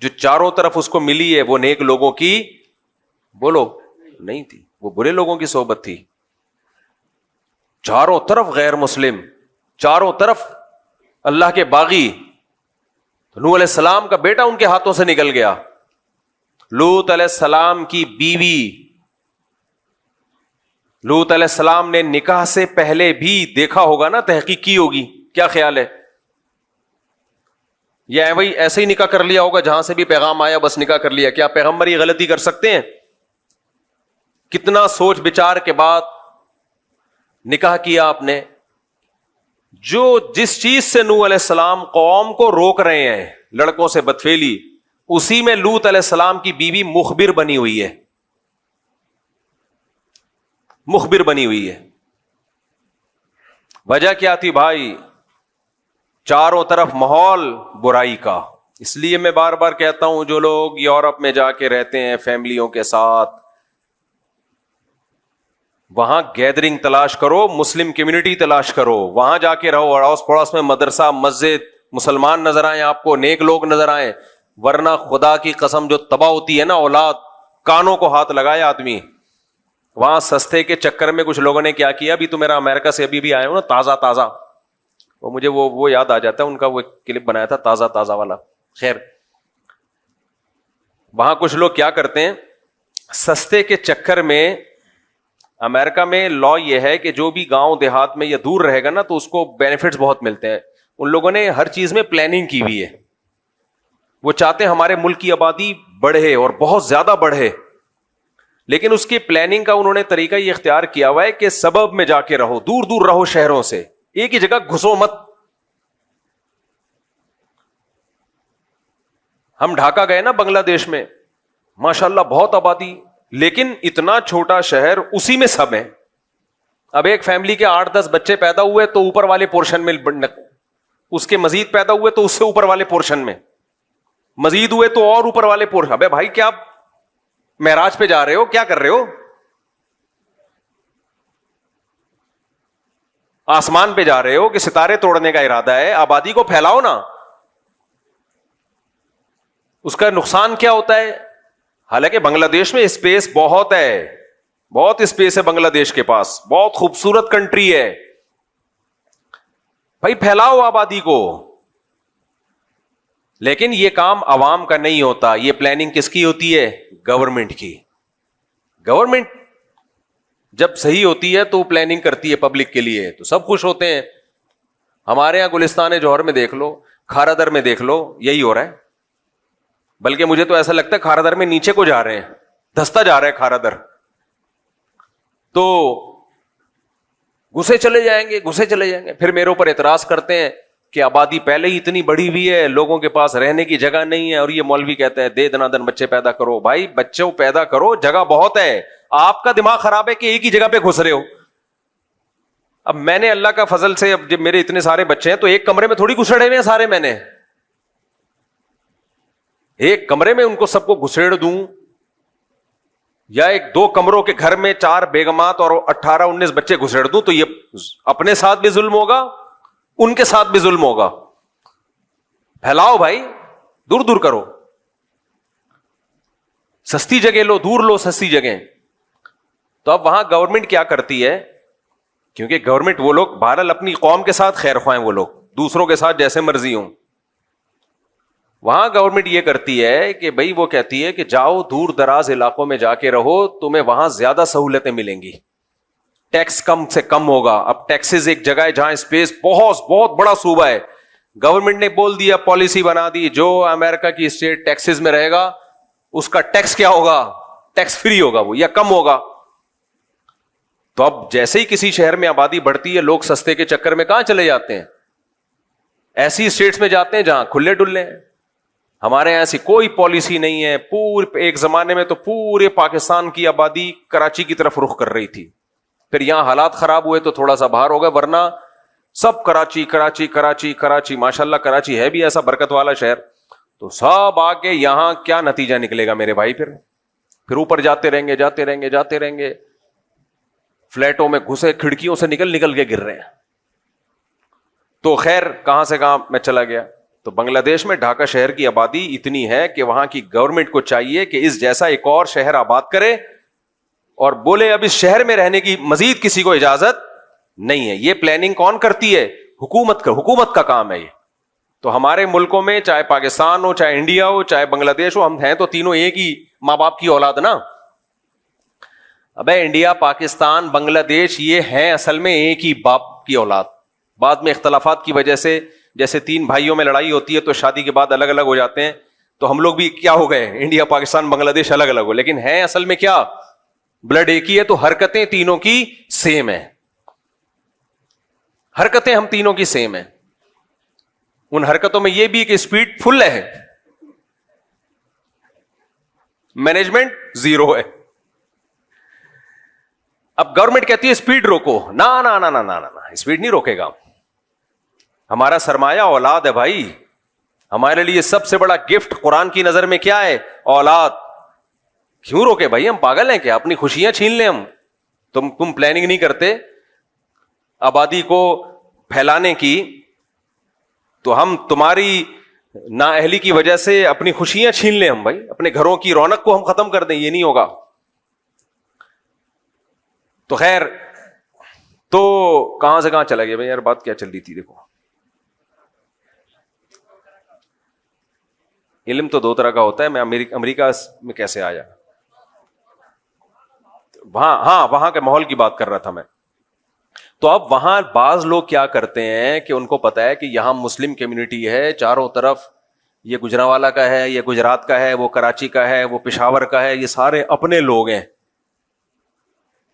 جو چاروں طرف اس کو ملی ہے وہ نیک لوگوں کی بولو نہیں تھی، وہ برے لوگوں کی صحبت تھی. چاروں طرف غیر مسلم، چاروں طرف اللہ کے باغی. نوح علیہ السلام کا بیٹا ان کے ہاتھوں سے نکل گیا. لوط علیہ السلام کی بیوی، لوط علیہ السلام نے نکاح سے پہلے بھی دیکھا ہوگا نا، تحقیق کی ہوگی. کیا خیال ہے؟ یا وہی ایسے ہی نکاح کر لیا ہوگا جہاں سے بھی پیغام آیا بس نکاح کر لیا؟ کیا پیغمبر یہ غلطی کر سکتے ہیں؟ کتنا سوچ بچار کے بعد نکاح کیا آپ نے. جو جس چیز سے نوح علیہ السلام قوم کو روک رہے ہیں، لڑکوں سے بدفعلی، اسی میں لوط علیہ السلام کی بیوی مخبر بنی ہوئی ہے، مخبر بنی ہوئی ہے. وجہ کیا تھی بھائی؟ چاروں طرف ماحول برائی کا. اس لیے میں بار بار کہتا ہوں جو لوگ یورپ میں جا کے رہتے ہیں فیملیوں کے ساتھ, وہاں گیدرنگ تلاش کرو, مسلم کمیونٹی تلاش کرو, وہاں جا کے رہو, اڑوس پڑوس میں مدرسہ مسجد, مسلمان نظر آئیں آپ کو, نیک لوگ نظر آئیں. ورنہ خدا کی قسم جو تباہ ہوتی ہے نا اولاد, کانوں کو ہاتھ لگائے آدمی. وہاں سستے کے چکر میں کچھ لوگوں نے کیا کیا, ابھی تو میرا امریکہ سے ابھی بھی آیا ہوں نا تازہ تازہ, وہ مجھے وہ یاد آ جاتا ہے, ان کا وہ کلپ بنایا تھا تازہ تازہ والا. خیر, وہاں کچھ لوگ کیا کرتے ہیں, سستے کے چکر میں, امریکہ میں لا یہ ہے کہ جو بھی گاؤں دیہات میں یا دور رہے گا نا تو اس کو بینیفٹس بہت ملتے ہیں. ان لوگوں نے ہر چیز میں پلاننگ کی ہوئی ہے. وہ چاہتے ہیں ہمارے ملک کی آبادی بڑھے اور بہت زیادہ بڑھے, لیکن اس کی پلاننگ کا انہوں نے طریقہ یہ اختیار کیا ہوا ہے کہ سبب میں جا کے رہو, دور دور رہو شہروں سے, ایک ہی جگہ گھسو مت. ہم ڈھاکہ گئے نا بنگلہ دیش میں, ماشاءاللہ بہت آبادی, لیکن اتنا چھوٹا شہر, اسی میں سب ہیں. اب ایک فیملی کے 8-10 بچے پیدا ہوئے تو اوپر والے پورشن میں, اس کے مزید پیدا ہوئے تو اس سے اوپر والے پورشن میں, مزید ہوئے تو اور اوپر والے پورشن. ابے بھائی کیا معراج پہ جا رہے ہو, کیا کر رہے ہو, آسمان پہ جا رہے ہو کہ ستارے توڑنے کا ارادہ ہے؟ آبادی کو پھیلاؤ نا. اس کا نقصان کیا ہوتا ہے؟ حالانکہ بنگلہ دیش میں اسپیس بہت ہے, بہت اسپیس ہے بنگلہ دیش کے پاس, بہت خوبصورت کنٹری ہے. بھائی پھیلاؤ آبادی کو, لیکن یہ کام عوام کا نہیں ہوتا. یہ پلاننگ کس کی ہوتی ہے؟ گورنمنٹ کی. گورنمنٹ جب صحیح ہوتی ہے تو پلاننگ کرتی ہے پبلک کے لیے, تو سب خوش ہوتے ہیں. ہمارے یہاں گلستان جوہر میں دیکھ لو, کھارا در میں دیکھ لو, یہی ہو رہا ہے. بلکہ مجھے تو ایسا لگتا ہے کھارا در میں نیچے کو جا رہے ہیں, دھستا جا رہا ہے کھارا در. تو گھسے چلے جائیں گے, گھسے چلے جائیں گے. پھر میرے اوپر اعتراض کرتے ہیں کہ آبادی پہلے ہی اتنی بڑی ہوئی ہے, لوگوں کے پاس رہنے کی جگہ نہیں ہے, اور یہ مولوی کہتے ہیں دے دنا دن بچے پیدا کرو. بھائی بچوں پیدا کرو, جگہ بہت ہے. آپ کا دماغ خراب ہے کہ ایک ہی جگہ پہ گھس رہے ہو. اب میں نے اللہ کا فضل سے, اب جب میرے اتنے سارے بچے ہیں تو ایک کمرے میں تھوڑی گھسڑے ہوئے ہیں سارے, میں نے ایک کمرے میں ان کو سب کو گھسیڑ دوں, یا 1-2 کمروں کے گھر میں 4 بیگمات اور 18-19 بچے گھسیڑ دوں, تو یہ اپنے ساتھ بھی ظلم ہوگا, ان کے ساتھ بھی ظلم ہوگا. پھیلاؤ بھائی, دور دور کرو, سستی جگہ لو, دور لو سستی جگہ. تو اب وہاں گورنمنٹ کیا کرتی ہے, کیونکہ گورنمنٹ وہ لوگ بہرحال اپنی قوم کے ساتھ خیر خواہ ہیں, وہ لوگ دوسروں کے ساتھ جیسے مرضی ہوں. وہاں گورنمنٹ یہ کرتی ہے کہ بھائی وہ کہتی ہے کہ جاؤ دور دراز علاقوں میں جا کے رہو, تمہیں وہاں زیادہ سہولتیں ملیں گی, ٹیکس کم سے کم ہوگا. اب ٹیکسز ایک جگہ ہے جہاں اسپیس بہت بڑا صوبہ ہے, گورنمنٹ نے بول دیا, پالیسی بنا دی, جو امریکہ کی اسٹیٹ ٹیکسز میں رہے گا اس کا ٹیکس کیا ہوگا, ٹیکس فری ہوگا وہ, یا کم ہوگا. تو اب جیسے ہی کسی شہر میں آبادی بڑھتی ہے, لوگ سستے کے چکر میں کہاں چلے جاتے ہیں؟ ایسی اسٹیٹس میں جاتے ہیں جہاں کھلے ڈلے ہیں. ہمارے یہاں ایسی کوئی پالیسی نہیں ہے. ایک زمانے میں تو پورے پاکستان کی آبادی کراچی کی طرف رخ کر رہی تھی, پھر یہاں حالات خراب ہوئے تو تھوڑا سا باہر ہو گئے, ورنہ سب کراچی کراچی کراچی کراچی. ماشاءاللہ کراچی ہے بھی ایسا برکت والا شہر, تو سب آگے یہاں کیا نتیجہ نکلے گا میرے بھائی؟ پھر اوپر جاتے رہیں گے, جاتے رہیں گے, جاتے رہیں گے, فلیٹوں میں گھسے, کھڑکیوں سے نکل کے گر رہے ہیں. تو خیر کہاں سے کہاں میں چلا گیا. تو بنگلہ دیش میں ڈھاکہ شہر کی آبادی اتنی ہے کہ وہاں کی گورنمنٹ کو چاہیے کہ اس جیسا ایک اور شہر آباد کرے, اور بولے اب اس شہر میں رہنے کی مزید کسی کو اجازت نہیں ہے. یہ پلاننگ کون کرتی ہے؟ حکومت کا کام ہے یہ. تو ہمارے ملکوں میں چاہے پاکستان ہو, چاہے انڈیا ہو, چاہے بنگلہ دیش ہو, ہم ہیں تو تینوں ایک ہی ماں باپ کی اولاد نا. ابے انڈیا, پاکستان, بنگلہ دیش یہ ہیں اصل میں ایک ہی باپ کی اولاد. بعد میں اختلافات کی وجہ سے, جیسے 3 بھائیوں میں لڑائی ہوتی ہے تو شادی کے بعد الگ الگ ہو جاتے ہیں, تو ہم لوگ بھی کیا ہو گئے, انڈیا پاکستان بنگلہ دیش الگ الگ ہو, لیکن ہیں اصل میں کیا, بلڈ ایک ہی ہے. تو حرکتیں تینوں کی سیم ہیں, حرکتیں ہم تینوں کی سیم ہیں. ان حرکتوں میں یہ بھی کہ اسپیڈ فل ہے, مینجمنٹ 0 ہے. اب گورنمنٹ کہتی ہے اسپیڈ روکو, نہ اسپیڈ نہیں روکے گا. ہمارا سرمایہ اولاد ہے بھائی. ہمارے لیے سب سے بڑا گفٹ قرآن کی نظر میں کیا ہے؟ اولاد. کیوں روکے بھائی؟ ہم پاگل ہیں کیا؟ اپنی خوشیاں چھین لیں ہم؟ تم پلاننگ نہیں کرتے آبادی کو پھیلانے کی، تو ہم تمہاری نااہلی کی وجہ سے اپنی خوشیاں چھین لیں ہم بھائی، اپنے گھروں کی رونق کو ہم ختم کر دیں، یہ نہیں ہوگا. تو خیر، تو کہاں سے کہاں چلا گیا بھائی؟ یار بات کیا چل رہی تھی؟ دیکھو، علم تو دو طرح کا ہوتا ہے. میں امریکہ میں کیسے آیا؟ وہاں کے ماحول کی بات کر رہا تھا میں. تو اب وہاں بعض لوگ کیا کرتے ہیں کہ ان کو پتا ہے کہ یہاں مسلم کمیونٹی ہے چاروں طرف، یہ گجرانوالہ کا ہے، یہ گجرات کا ہے، وہ کراچی کا ہے، وہ پشاور کا ہے، یہ سارے اپنے لوگ ہیں.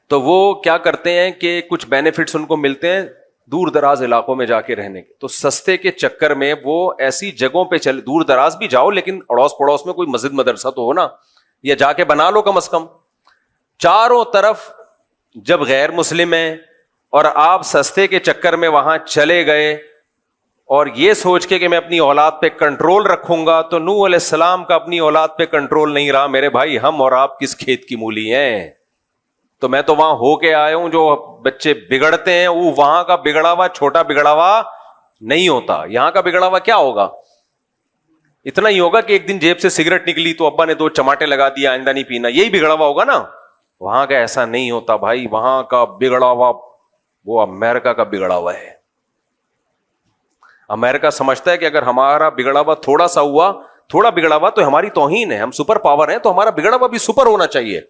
تو وہ کیا کرتے ہیں کہ کچھ بینیفٹس ان کو ملتے ہیں دور دراز علاقوں میں جا کے رہنے کے، تو سستے کے چکر میں وہ ایسی جگہوں پہ چلے. دور دراز بھی جاؤ لیکن اڑوس پڑوس میں کوئی مسجد مدرسہ تو ہو نا، یا جا کے بنا لو کم از کم. چاروں طرف جب غیر مسلم ہیں اور آپ سستے کے چکر میں وہاں چلے گئے اور یہ سوچ کے کہ میں اپنی اولاد پہ کنٹرول رکھوں گا، تو نوح علیہ السلام کا اپنی اولاد پہ کنٹرول نہیں رہا. میرے بھائی، ہم اور آپ کس کھیت کی مولی ہیں؟ تو میں تو وہاں ہو کے آیا ہوں. جو بچے بگڑتے ہیں وہ وہاں کا بگڑا ہوا چھوٹا بگڑا ہوا نہیں ہوتا. یہاں کا بگڑا ہوا کیا ہوگا؟ اتنا ہی ہوگا کہ ایک دن جیب سے سگریٹ نکلی تو ابا نے 2 چماٹے لگا دیا، آئندہ نہیں پینا، یہی بگڑا ہوا ہوگا نا. وہاں کا ایسا نہیں ہوتا بھائی. وہاں کا بگڑا ہوا وہ امریکہ کا بگڑا ہوا ہے. امریکہ سمجھتا ہے کہ اگر ہمارا بگڑا ہوا تھوڑا سا ہوا، تھوڑا بگڑا ہوا تو ہماری توہین ہے، ہم سپر پاور ہیں، تو ہمارا بگڑا ہوا بھی سپر ہونا چاہیے.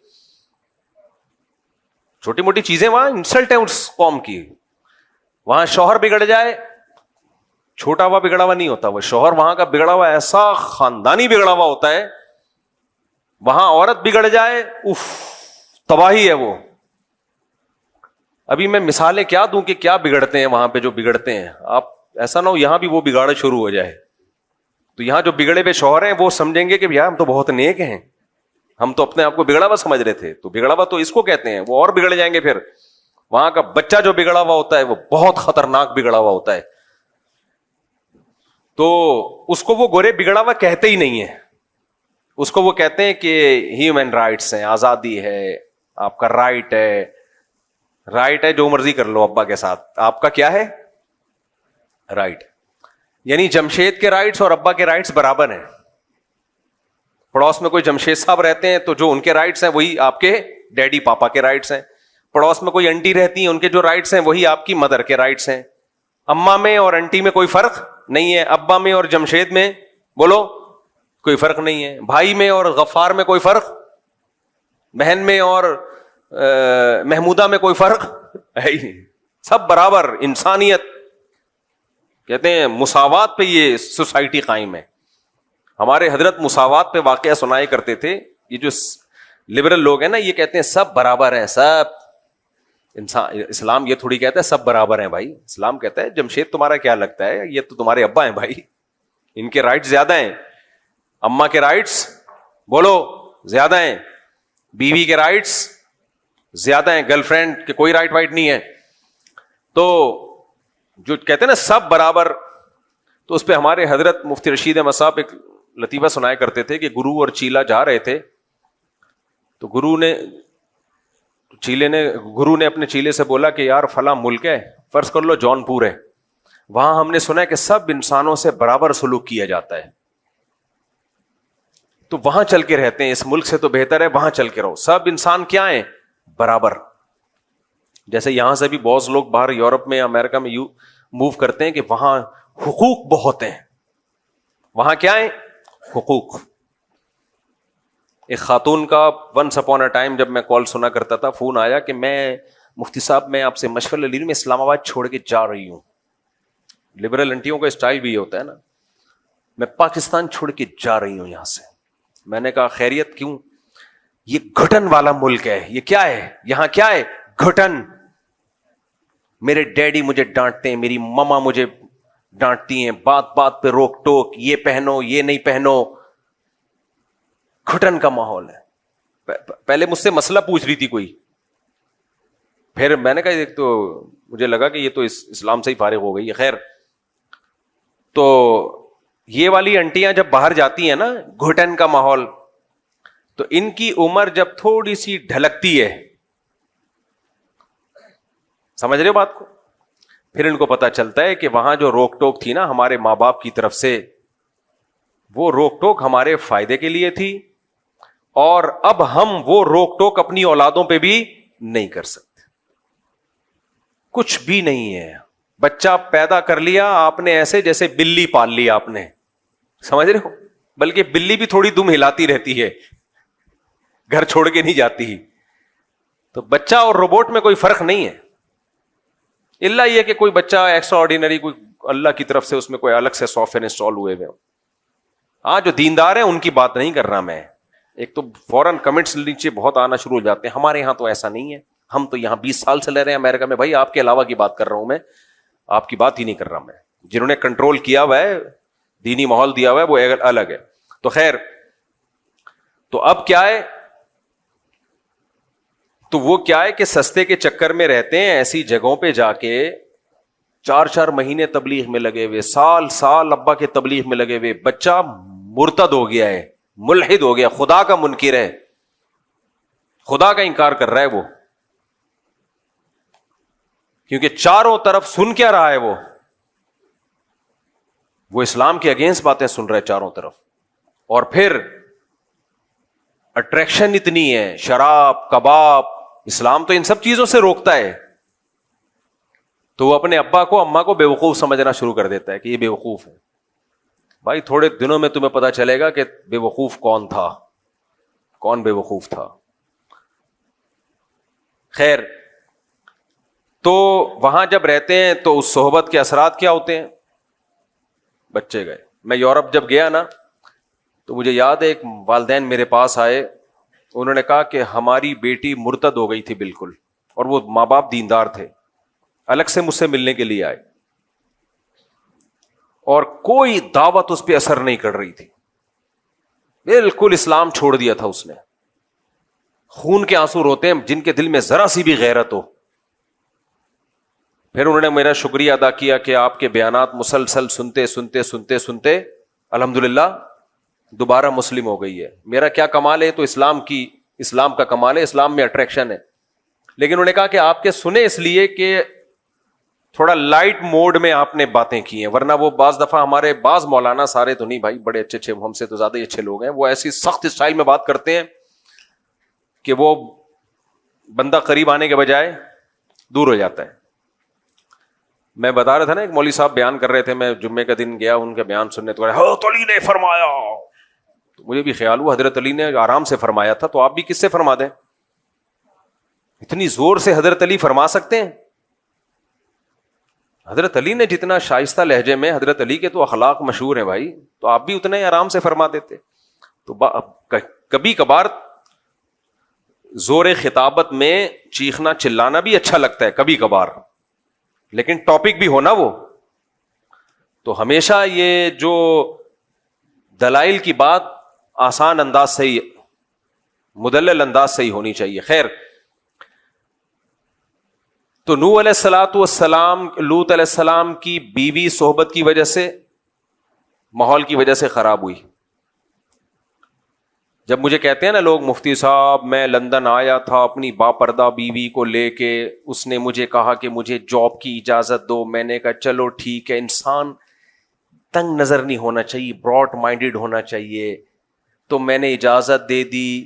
چھوٹی موٹی چیزیں وہاں انسلٹ ہے اس قوم کی. وہاں شوہر بگڑ جائے، چھوٹا ہوا بگڑا ہوا نہیں ہوتا. وہ شوہر وہاں کا بگڑا ہوا ایسا خاندانی بگڑا ہوا ہوتا ہے. وہاں عورت بگڑ جائے، اف، تباہی ہے وہ. ابھی میں مثالیں کیا دوں کہ کیا بگڑتے ہیں وہاں پہ جو بگڑتے ہیں. آپ ایسا نہ ہو یہاں بھی وہ بگاڑ شروع ہو جائے. تو یہاں جو بگڑے ہوئے شوہر ہیں وہ سمجھیں گے کہ یار ہم تو بہت نیک ہیں، ہم تو اپنے آپ کو بگڑا ہوا سمجھ رہے تھے. تو بگڑا ہوا تو اس کو کہتے ہیں. وہ اور بگڑ جائیں گے. پھر وہاں کا بچہ جو بگڑا ہوا ہوتا ہے وہ بہت خطرناک بگڑا ہوا ہوتا ہے. تو اس کو وہ گورے بگڑا ہوا کہتے ہی نہیں ہے. اس کو وہ کہتے ہیں کہ ہیومن رائٹس ہیں، آزادی ہے، آپ کا رائٹ ہے. رائٹ ہے جو مرضی کر لو ابا کے ساتھ، آپ کا کیا ہے؟ رائٹ. یعنی جمشید کے رائٹس اور ابا کے رائٹس برابر ہیں. پڑوس میں کوئی جمشید صاحب رہتے ہیں تو جو ان کے رائٹس ہیں وہی آپ کے ڈیڈی پاپا کے رائٹس ہیں. پڑوس میں کوئی انٹی رہتی ہیں، ان کے جو رائٹس ہیں وہی آپ کی مدر کے رائٹس ہیں. اماں میں اور انٹی میں کوئی فرق نہیں ہے. ابا میں اور جمشید میں بولو کوئی فرق نہیں ہے. بھائی میں اور غفار میں کوئی فرق، بہن میں اور محمودہ میں کوئی فرق ہے ہی نہیں. سب برابر. انسانیت کہتے ہیں مساوات پہ یہ سوسائٹی قائم ہے. ہمارے حضرت مساوات پہ واقعہ سنائے کرتے تھے. یہ جو لبرل لوگ ہیں نا یہ کہتے ہیں سب برابر ہیں، سب انسان. اسلام یہ تھوڑی کہتا ہے سب برابر ہیں بھائی. اسلام کہتا ہے جمشید تمہارا کیا لگتا ہے، یہ تو تمہارے ابا ہیں بھائی، ان کے رائٹس زیادہ ہیں. اماں کے رائٹس بولو زیادہ ہیں، بیوی کے رائٹس زیادہ ہیں، گرل فرینڈ کے کوئی رائٹ وائٹ نہیں ہے. تو جو کہتے ہیں نا سب برابر، تو اس پہ ہمارے حضرت مفتی رشید احمد صاحب ایک لطیفہ سنایا کرتے تھے کہ گرو اور چیلا جا رہے تھے. تو گرو نے اپنے چیلے سے بولا کہ یار فلاں ملک ہے، فرض کر لو جون پور ہے، وہاں ہم نے سنا ہے کہ سب انسانوں سے برابر سلوک کیا جاتا ہے، تو وہاں چل کے رہتے ہیں. اس ملک سے تو بہتر ہے وہاں چل کے رہو. سب انسان کیا ہیں؟ برابر. جیسے یہاں سے بھی بہت لوگ باہر یورپ میں امریکہ میں موو کرتے ہیں کہ وہاں حقوق بہت ہیں. وہاں کیا ہے؟ حقوق. ایک خاتون کا ونس اپون اے ٹائم جب میں کال سنا کرتا تھا، فون آیا کہ میں مفتی صاحب میں آپ سے مشورہ لے رہی ہوں، میں اسلام آباد چھوڑ کے جا رہی ہوں. لبرل انٹیوں کا اسٹائل بھی یہ ہوتا ہے نا، میں پاکستان چھوڑ کے جا رہی ہوں یہاں سے. میں نے کہا خیریت کیوں؟ یہ گھٹن والا ملک ہے. یہ کیا ہے؟ یہاں کیا ہے؟ گھٹن. میرے ڈیڈی مجھے ڈانٹتے ہیں، میری ماما مجھے ڈانٹتی ہیں، بات بات پہ روک ٹوک، یہ پہنو یہ نہیں پہنو. گھٹن کا ماحول ہے. پہلے مجھ سے مسئلہ پوچھ رہی تھی کوئی، پھر میں نے کہا ایک تو مجھے لگا کہ یہ تو اسلام سے ہی فارغ ہو گئی ہے. خیر تو یہ والی انٹیاں جب باہر جاتی ہیں نا، گھٹن کا ماحول، تو ان کی عمر جب تھوڑی سی ڈھلکتی ہے، سمجھ رہے ہو بات کو، پھر ان کو پتا چلتا ہے کہ وہاں جو روک ٹوک تھی نا ہمارے ماں باپ کی طرف سے، وہ روک ٹوک ہمارے فائدے کے لیے تھی، اور اب ہم وہ روک ٹوک اپنی اولادوں پہ بھی نہیں کر سکتے. کچھ بھی نہیں ہے. بچہ پیدا کر لیا آپ نے ایسے جیسے بلی پال لیا آپ نے، سمجھ رہے ہو، بلکہ بلی بھی تھوڑی دم ہلاتی رہتی ہے، گھر چھوڑ کے نہیں جاتی. تو بچہ اور روبوٹ میں کوئی فرق نہیں ہے، الا یہ کہ کوئی بچہ ایکسٹرا آرڈینری، کوئی اللہ کی طرف سے اس میں کوئی الگ سے سافٹ ویئر انسٹال ہوئے ہوئے. ہاں جو دیندار ہیں ان کی بات نہیں کر رہا میں. ایک تو فوراً کمنٹس نیچے بہت آنا شروع ہو جاتے ہیں، ہمارے یہاں تو ایسا نہیں ہے، ہم تو یہاں 20 سال سے رہ رہے ہیں امریکہ میں. بھائی آپ کے علاوہ کی بات کر رہا ہوں میں، آپ کی بات ہی نہیں کر رہا میں. جنہوں نے کنٹرول کیا ہوا ہے، دینی ماحول دیا ہوا ہے، وہ الگ ہے. تو خیر، تو اب کیا ہے، تو وہ کیا ہے کہ سستے کے چکر میں رہتے ہیں، ایسی جگہوں پہ جا کے 4 مہینے تبلیغ میں لگے ہوئے، سال ابا کے تبلیغ میں لگے ہوئے. بچہ مرتد ہو گیا ہے، ملحد ہو گیا، خدا کا منکر ہے، خدا کا انکار کر رہا ہے وہ، کیونکہ چاروں طرف سن کیا رہا ہے وہ اسلام کے اگینسٹ باتیں سن رہا ہے چاروں طرف. اور پھر اٹریکشن اتنی ہے، شراب، کباب، اسلام تو ان سب چیزوں سے روکتا ہے. تو وہ اپنے ابا کو اماں کو بیوقوف سمجھنا شروع کر دیتا ہے کہ یہ بیوقوف ہے. بھائی تھوڑے دنوں میں تمہیں پتا چلے گا کہ بیوقوف کون تھا، کون بیوقوف تھا. خیر، تو وہاں جب رہتے ہیں تو اس صحبت کے اثرات کیا ہوتے ہیں. بچے گئے، میں یورپ جب گیا نا تو مجھے یاد ہے ایک والدین میرے پاس آئے، انہوں نے کہا کہ ہماری بیٹی مرتد ہو گئی تھی بالکل، اور وہ ماں باپ دیندار تھے، الگ سے مجھ سے ملنے کے لیے آئے، اور کوئی دعوت اس پہ اثر نہیں کر رہی تھی، بالکل اسلام چھوڑ دیا تھا اس نے. خون کے آنسو روتے ہیں جن کے دل میں ذرا سی بھی غیرت ہو. پھر انہوں نے میرا شکریہ ادا کیا کہ آپ کے بیانات مسلسل سنتے سنتے سنتے سنتے الحمدللہ دوبارہ مسلم ہو گئی ہے. میرا کیا کمال ہے، تو اسلام کا کمال ہے، اسلام میں اٹریکشن ہے. لیکن انہوں نے کہا کہ آپ کے سنے اس لیے کہ تھوڑا لائٹ موڈ میں آپ نے باتیں کی ہیں، ورنہ وہ بعض دفعہ ہمارے بعض مولانا، سارے تو نہیں بھائی، بڑے اچھے ہم سے تو زیادہ ہی اچھے لوگ ہیں، وہ ایسی سخت اسٹائل میں بات کرتے ہیں کہ وہ بندہ قریب آنے کے بجائے دور ہو جاتا ہے. میں بتا رہا تھا نا، ایک مولوی صاحب بیان کر رہے تھے، میں جمعے کا دن گیا ان کا بیان سننے، تو حضرت علی نے فرمایا. تو مجھے بھی خیال ہوا حضرت علی نے آرام سے فرمایا تھا، تو آپ بھی کس سے فرما دیں، اتنی زور سے حضرت علی فرما سکتے ہیں؟ حضرت علی نے جتنا شائستہ لہجے میں، حضرت علی کے تو اخلاق مشہور ہیں بھائی، تو آپ بھی اتنے آرام سے فرما دیتے. تو کبھی کبھار زور خطابت میں چیخنا چلانا بھی اچھا لگتا ہے کبھی کبھار، لیکن ٹاپک بھی ہونا وہ. تو ہمیشہ یہ جو دلائل کی بات آسان انداز سے ہی، مدلل انداز سے ہی ہونی چاہیے. خیر، تو نوح علیہ الصلوۃ والسلام، لوط علیہ السلام کی بیوی صحبت کی وجہ سے، ماحول کی وجہ سے خراب ہوئی. جب مجھے کہتے ہیں نا لوگ، مفتی صاحب میں لندن آیا تھا اپنی باپردہ بیوی کو لے کے، اس نے مجھے کہا کہ مجھے جاب کی اجازت دو، میں نے کہا چلو ٹھیک ہے. انسان تنگ نظر نہیں ہونا چاہیے، براڈ مائنڈیڈ ہونا چاہیے. تو میں نے اجازت دے دی،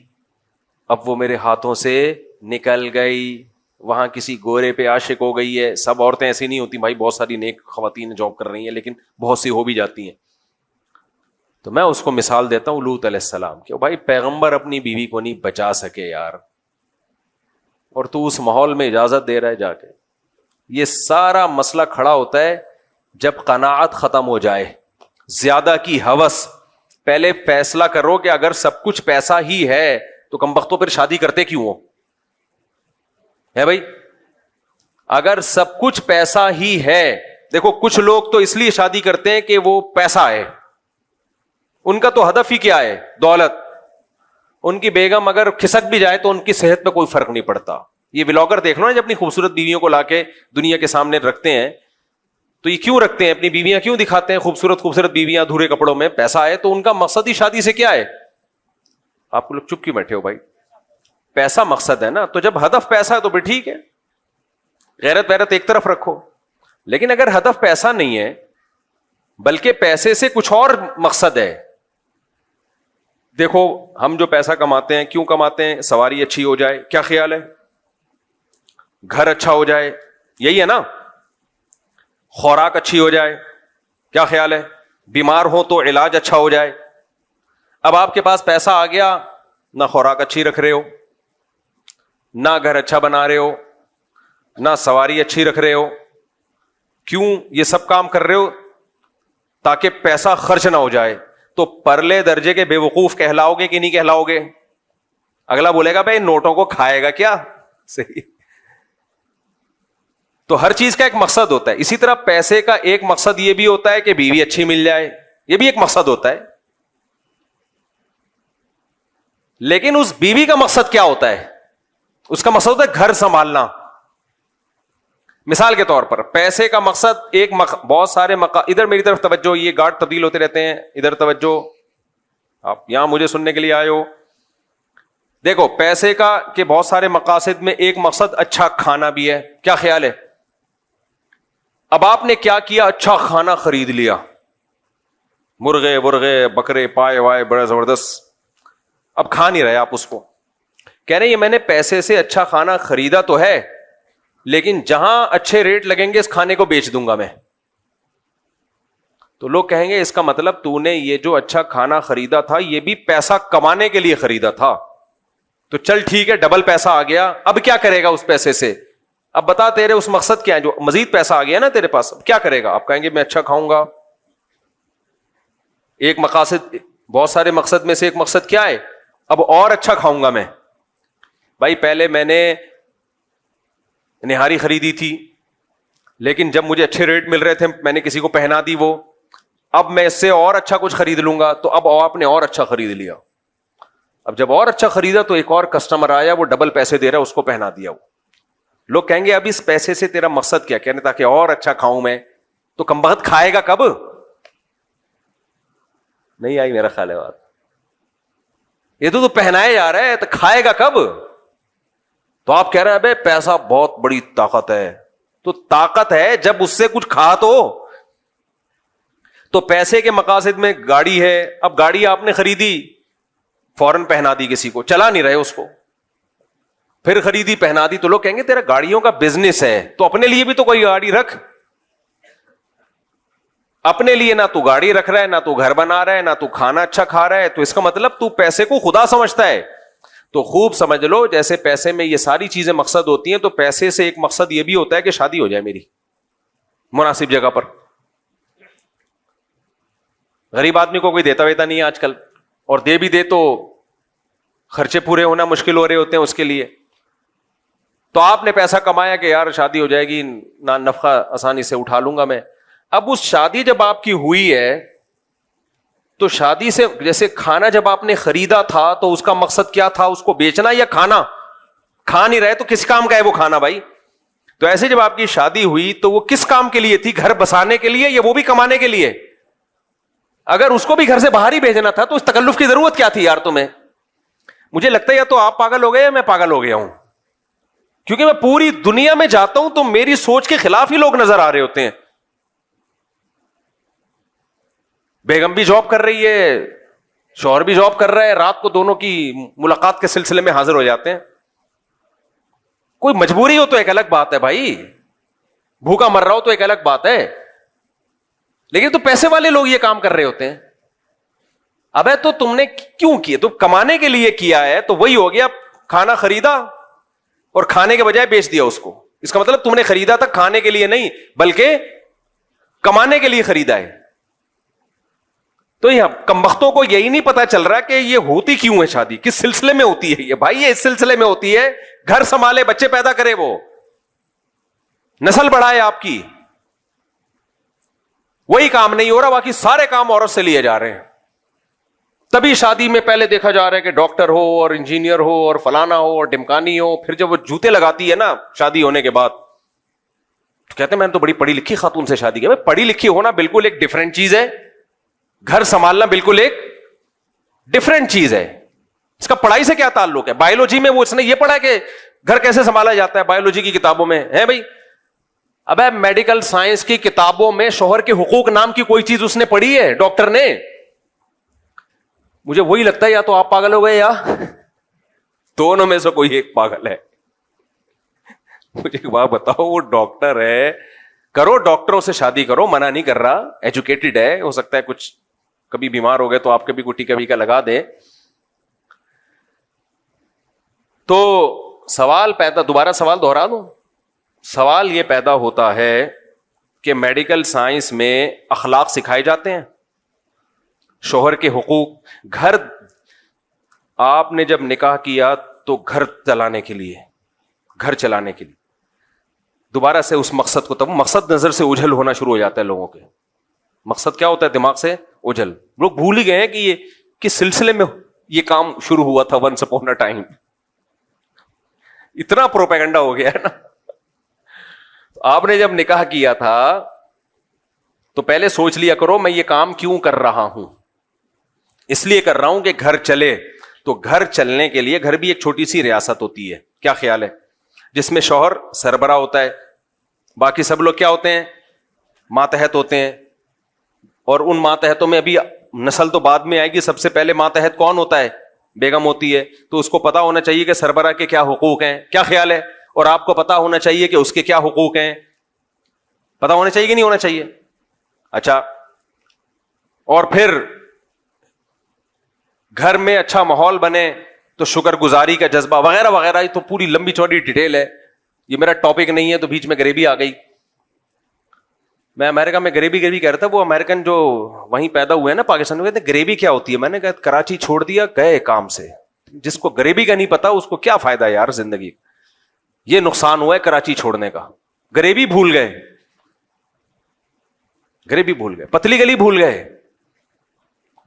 اب وہ میرے ہاتھوں سے نکل گئی، وہاں کسی گورے پہ عاشق ہو گئی ہے. سب عورتیں ایسی نہیں ہوتی بھائی، بہت ساری نیک خواتین جاب کر رہی ہیں، لیکن بہت سی ہو بھی جاتی ہیں. تو میں اس کو مثال دیتا ہوں لوط علیہ السلام کہ بھائی پیغمبر اپنی بیوی کو نہیں بچا سکے یار، اور تو اس ماحول میں اجازت دے رہا ہے جا کے. یہ سارا مسئلہ کھڑا ہوتا ہے جب قناعت ختم ہو جائے، زیادہ کی ہوس. پہلے فیصلہ کرو کہ اگر سب کچھ پیسہ ہی ہے تو کمبختوں پھر شادی کرتے کیوں ہو، ہے بھائی؟ اگر سب کچھ پیسہ ہی ہے، دیکھو کچھ لوگ تو اس لیے شادی کرتے ہیں کہ وہ پیسہ ہے، ان کا تو ہدف ہی کیا ہے، دولت. ان کی بیگم اگر کھسک بھی جائے تو ان کی صحت پہ کوئی فرق نہیں پڑتا. یہ ولاگر دیکھ لو نا، جب اپنی خوبصورت بیویوں کو لا کے دنیا کے سامنے رکھتے ہیں تو یہ کیوں رکھتے ہیں؟ اپنی بیویاں کیوں دکھاتے ہیں خوبصورت خوبصورت بیویاں ادھورے کپڑوں میں؟ پیسہ ہے تو ان کا مقصد ہی شادی سے کیا ہے؟ آپ کو لوگ چپ کیوں بیٹھے ہو بھائی؟ پیسہ مقصد ہے نا، تو جب ہدف پیسہ ہے تو پھر ٹھیک ہے، غیرت ویرت ایک طرف رکھو. لیکن اگر ہدف پیسہ نہیں ہے بلکہ پیسے سے کچھ اور مقصد ہے، دیکھو ہم جو پیسہ کماتے ہیں کیوں کماتے ہیں؟ سواری اچھی ہو جائے، کیا خیال ہے؟ گھر اچھا ہو جائے، یہی ہے نا؟ خوراک اچھی ہو جائے، کیا خیال ہے؟ بیمار ہو تو علاج اچھا ہو جائے. اب آپ کے پاس پیسہ آ گیا، نہ خوراک اچھی رکھ رہے ہو، نہ گھر اچھا بنا رہے ہو، نہ سواری اچھی رکھ رہے ہو. کیوں یہ سب کام کر رہے ہو؟ تاکہ پیسہ خرچ نہ ہو جائے. تو پرلے درجے کے بے وقوف کہلاؤ گے کہ نہیں کہلاؤ گے؟ اگلا بولے گا بھائی نوٹوں کو کھائے گا کیا؟ صحیح. تو ہر چیز کا ایک مقصد ہوتا ہے. اسی طرح پیسے کا ایک مقصد یہ بھی ہوتا ہے کہ بیوی اچھی مل جائے، یہ بھی ایک مقصد ہوتا ہے. لیکن اس بیوی کا مقصد کیا ہوتا ہے؟ اس کا مقصد ہوتا ہے گھر سنبھالنا. مثال کے طور پر پیسے کا مقصد ایک بہت سارے ادھر میری طرف توجہ، یہ گارڈ تبدیل ہوتے رہتے ہیں، ادھر توجہ، آپ یہاں مجھے سننے کے لیے آئے ہو. دیکھو پیسے کا کہ بہت سارے مقاصد میں ایک مقصد اچھا کھانا بھی ہے، کیا خیال ہے؟ اب آپ نے کیا کیا؟ اچھا کھانا خرید لیا، مرغے ورغے بکرے پائے وائے بڑا زبردست. اب کھا نہیں رہے آپ اس کو، کہہ رہے ہیں یہ میں نے پیسے سے اچھا کھانا خریدا تو ہے لیکن جہاں اچھے ریٹ لگیں گے اس کھانے کو بیچ دوں گا میں. تو لوگ کہیں گے اس کا مطلب تو نے یہ جو اچھا کھانا خریدا تھا یہ بھی پیسہ کمانے کے لیے خریدا تھا. تو چل ٹھیک ہے ڈبل پیسہ آ گیا، اب کیا کرے گا اس پیسے سے؟ اب بتا تیرے اس مقصد کیا ہے؟ جو مزید پیسہ آ گیا نا تیرے پاس، اب کیا کرے گا؟ آپ کہیں گے میں اچھا کھاؤں گا. ایک مقاصد، بہت سارے مقصد میں سے ایک مقصد کیا ہے؟ اب اور اچھا کھاؤں گا میں. بھائی پہلے میں نے نہاری خریدی تھی لیکن جب مجھے اچھے ریٹ مل رہے تھے میں نے کسی کو پہنا دی وہ، اب میں اس سے اور اچھا کچھ خرید لوں گا. تو اب آپ نے اور اچھا خرید لیا. اب جب اور اچھا خریدا تو ایک اور کسٹمر آیا، وہ ڈبل پیسے دے رہا ہے، اس کو پہنا دیا. وہ لوگ کہیں گے اب اس پیسے سے تیرا مقصد کیا؟ کہنے تاکہ اور اچھا کھاؤں میں. تو کمبخت کھائے گا کب؟ نہیں آئی میرا خیال ہے بات. یہ تو پہنائے جا رہا ہے، تو کھائے گا کب؟ تو آپ کہہ رہے ہیں بھائی پیسہ بہت بڑی طاقت ہے. تو طاقت ہے جب اس سے کچھ کھا تو پیسے کے مقاصد میں گاڑی ہے، اب گاڑی آپ نے خریدی، فوراً پہنا دی کسی کو، چلا نہیں رہے اس کو، پھر خریدی پہنا دی. تو لوگ کہیں گے تیرا گاڑیوں کا بزنس ہے تو اپنے لیے بھی تو کوئی گاڑی رکھ. اپنے لیے نہ تو گاڑی رکھ رہا ہے، نہ تو گھر بنا رہا ہے، نہ تو کھانا اچھا کھا رہا ہے. تو اس کا مطلب تو پیسے کو خدا سمجھتا ہے. تو خوب سمجھ لو جیسے پیسے میں یہ ساری چیزیں مقصد ہوتی ہیں تو پیسے سے ایک مقصد یہ بھی ہوتا ہے کہ شادی ہو جائے میری مناسب جگہ پر. غریب آدمی کو کوئی دیتا ویتا نہیں ہے آج کل، اور دے بھی دے تو خرچے پورے ہونا مشکل ہو رہے ہوتے ہیں اس کے لیے. تو آپ نے پیسہ کمایا کہ یار شادی ہو جائے گی، نفقہ آسانی سے اٹھا لوں گا میں. اب اس شادی جب آپ کی ہوئی ہے تو شادی سے جیسے کھانا جب آپ نے خریدا تھا تو اس کا مقصد کیا تھا؟ اس کو بیچنا یا کھانا؟ کھا نہیں رہے تو کس کام کا ہے وہ کھانا بھائی؟ تو ایسے جب آپ کی شادی ہوئی تو وہ کس کام کے لیے تھی؟ گھر بسانے کے لیے یا وہ بھی کمانے کے لیے؟ اگر اس کو بھی گھر سے باہر ہی بھیجنا تھا تو اس تکلف کی ضرورت کیا تھی یار تمہیں؟ مجھے لگتا ہے یا تو آپ پاگل ہو گئے یا میں پاگل ہو گیا ہوں، کیونکہ میں پوری دنیا میں جاتا ہوں تو میری سوچ کے خلاف ہی لوگ نظر آ رہے ہوتے ہیں. بیگم بھی جاب کر رہی ہے، شوہر بھی جاب کر رہا ہے، رات کو دونوں کی ملاقات کے سلسلے میں حاضر ہو جاتے ہیں. کوئی مجبوری ہو تو ایک الگ بات ہے بھائی، بھوکا مر رہا ہو تو ایک الگ بات ہے، لیکن تو پیسے والے لوگ یہ کام کر رہے ہوتے ہیں. ابے تو تم نے کیوں کیا؟ تو کمانے کے لیے کیا ہے تو وہی ہو گیا، کھانا خریدا اور کھانے کے بجائے بیچ دیا اس کو. اس کا مطلب تم نے خریدا تھا کھانے کے لیے نہیں بلکہ کمانے کے لیے خریدا ہے. تو یہ کمبختوں کو یہی نہیں پتا چل رہا کہ یہ ہوتی کیوں ہے شادی، کس سلسلے میں ہوتی ہے یہ. بھائی یہ اس سلسلے میں ہوتی ہے گھر سنبھالے، بچے پیدا کرے، وہ نسل بڑھائے آپ کی. وہی کام نہیں ہو رہا، باقی سارے کام عورت سے لیے جا رہے ہیں. تبھی شادی میں پہلے دیکھا جا رہا ہے کہ ڈاکٹر ہو اور انجینئر ہو اور فلانا ہو اور ڈمکانی ہو، پھر جب وہ جوتے لگاتی ہے نا شادی ہونے کے بعد کہتے ہیں میں نے تو بڑی پڑھی لکھی خاتون سے شادی کی. پڑھی لکھی ہونا بالکل ایک ڈفرینٹ چیز ہے, گھر سنبھالنا بالکل ایک ڈفرینٹ چیز ہے. اس کا پڑھائی سے کیا تعلق ہے؟ بایولوجی میں وہ اس نے یہ پڑھا کہ گھر کیسے سنبھالا جاتا ہے, بایولوجی کی کتابوں میں ہے بھائی. اب میڈیکل سائنس کی کتابوں میں شوہر کے حقوق نام کی کوئی چیز اس نے پڑھی ہے ڈاکٹر نے؟ مجھے وہی لگتا ہے یا تو آپ پاگل ہو گئے یا دونوں میں سے کوئی ایک پاگل ہے. مجھے ایک بات بتاؤ, وہ ڈاکٹر ہے, کرو ڈاکٹروں سے شادی کرو, منع نہیں کر رہا, ایجوکیٹڈ ہے, ہو سکتا ہے کچھ کبھی بیمار ہو گئے تو آپ کبھی کوئی کبھی کا لگا دے. تو سوال پیدا, دوبارہ سوال دوہرا دوں, سوال یہ پیدا ہوتا ہے کہ میڈیکل سائنس میں اخلاق سکھائے جاتے ہیں, شوہر کے حقوق. گھر آپ نے جب نکاح کیا تو گھر چلانے کے لیے, دوبارہ سے اس مقصد کو, تب مقصد نظر سے اجھل ہونا شروع ہو جاتا ہے لوگوں کے. مقصد کیا ہوتا ہے؟ دماغ سے اجھل. لوگ بھول ہی گئے ہیں کہ یہ کس سلسلے میں یہ کام شروع ہوا تھا. ونس اپون اے ٹائم اتنا پروپیگنڈا ہو گیا ہے نا. آپ نے جب نکاح کیا تھا تو پہلے سوچ لیا کرو میں یہ کام کیوں کر رہا ہوں. اس لیے کر رہا ہوں کہ گھر چلے. تو گھر چلنے کے لیے, گھر بھی ایک چھوٹی سی ریاست ہوتی ہے, کیا خیال ہے, جس میں شوہر سربراہ ہوتا ہے, باقی سب لوگ کیا ہوتے ہیں؟ ماتحت ہوتے ہیں. اور ان ماتحتوں میں ابھی نسل تو بعد میں آئے گی, سب سے پہلے ماتحت کون ہوتا ہے؟ بیگم ہوتی ہے. تو اس کو پتا ہونا چاہیے کہ سربراہ کے کیا حقوق ہیں, کیا خیال ہے؟ اور آپ کو پتا ہونا چاہیے کہ اس کے کیا حقوق ہیں, پتا ہونا چاہیے کہ نہیں ہونا چاہیے؟ اچھا, اور پھر گھر میں اچھا ماحول بنے تو شکر گزاری کا جذبہ وغیرہ وغیرہ. یہ تو پوری لمبی چوڑی ڈیٹیل ہے, یہ میرا ٹاپک نہیں ہے. تو بیچ میں غریبی آ گئی. میں امریکہ میں غریبی کہہ رہا تھا, وہ امریکن جو وہیں پیدا ہوئے ہیں نا پاکستان میں, کہتے ہیں غریبی کیا ہوتی ہے. میں نے کہا کراچی چھوڑ دیا, گئے کام سے. جس کو غریبی کا نہیں پتا اس کو کیا فائدہ یار زندگی. یہ نقصان ہوا ہے کراچی چھوڑنے کا. غریبی بھول گئے, پتلی گلی بھول گئے.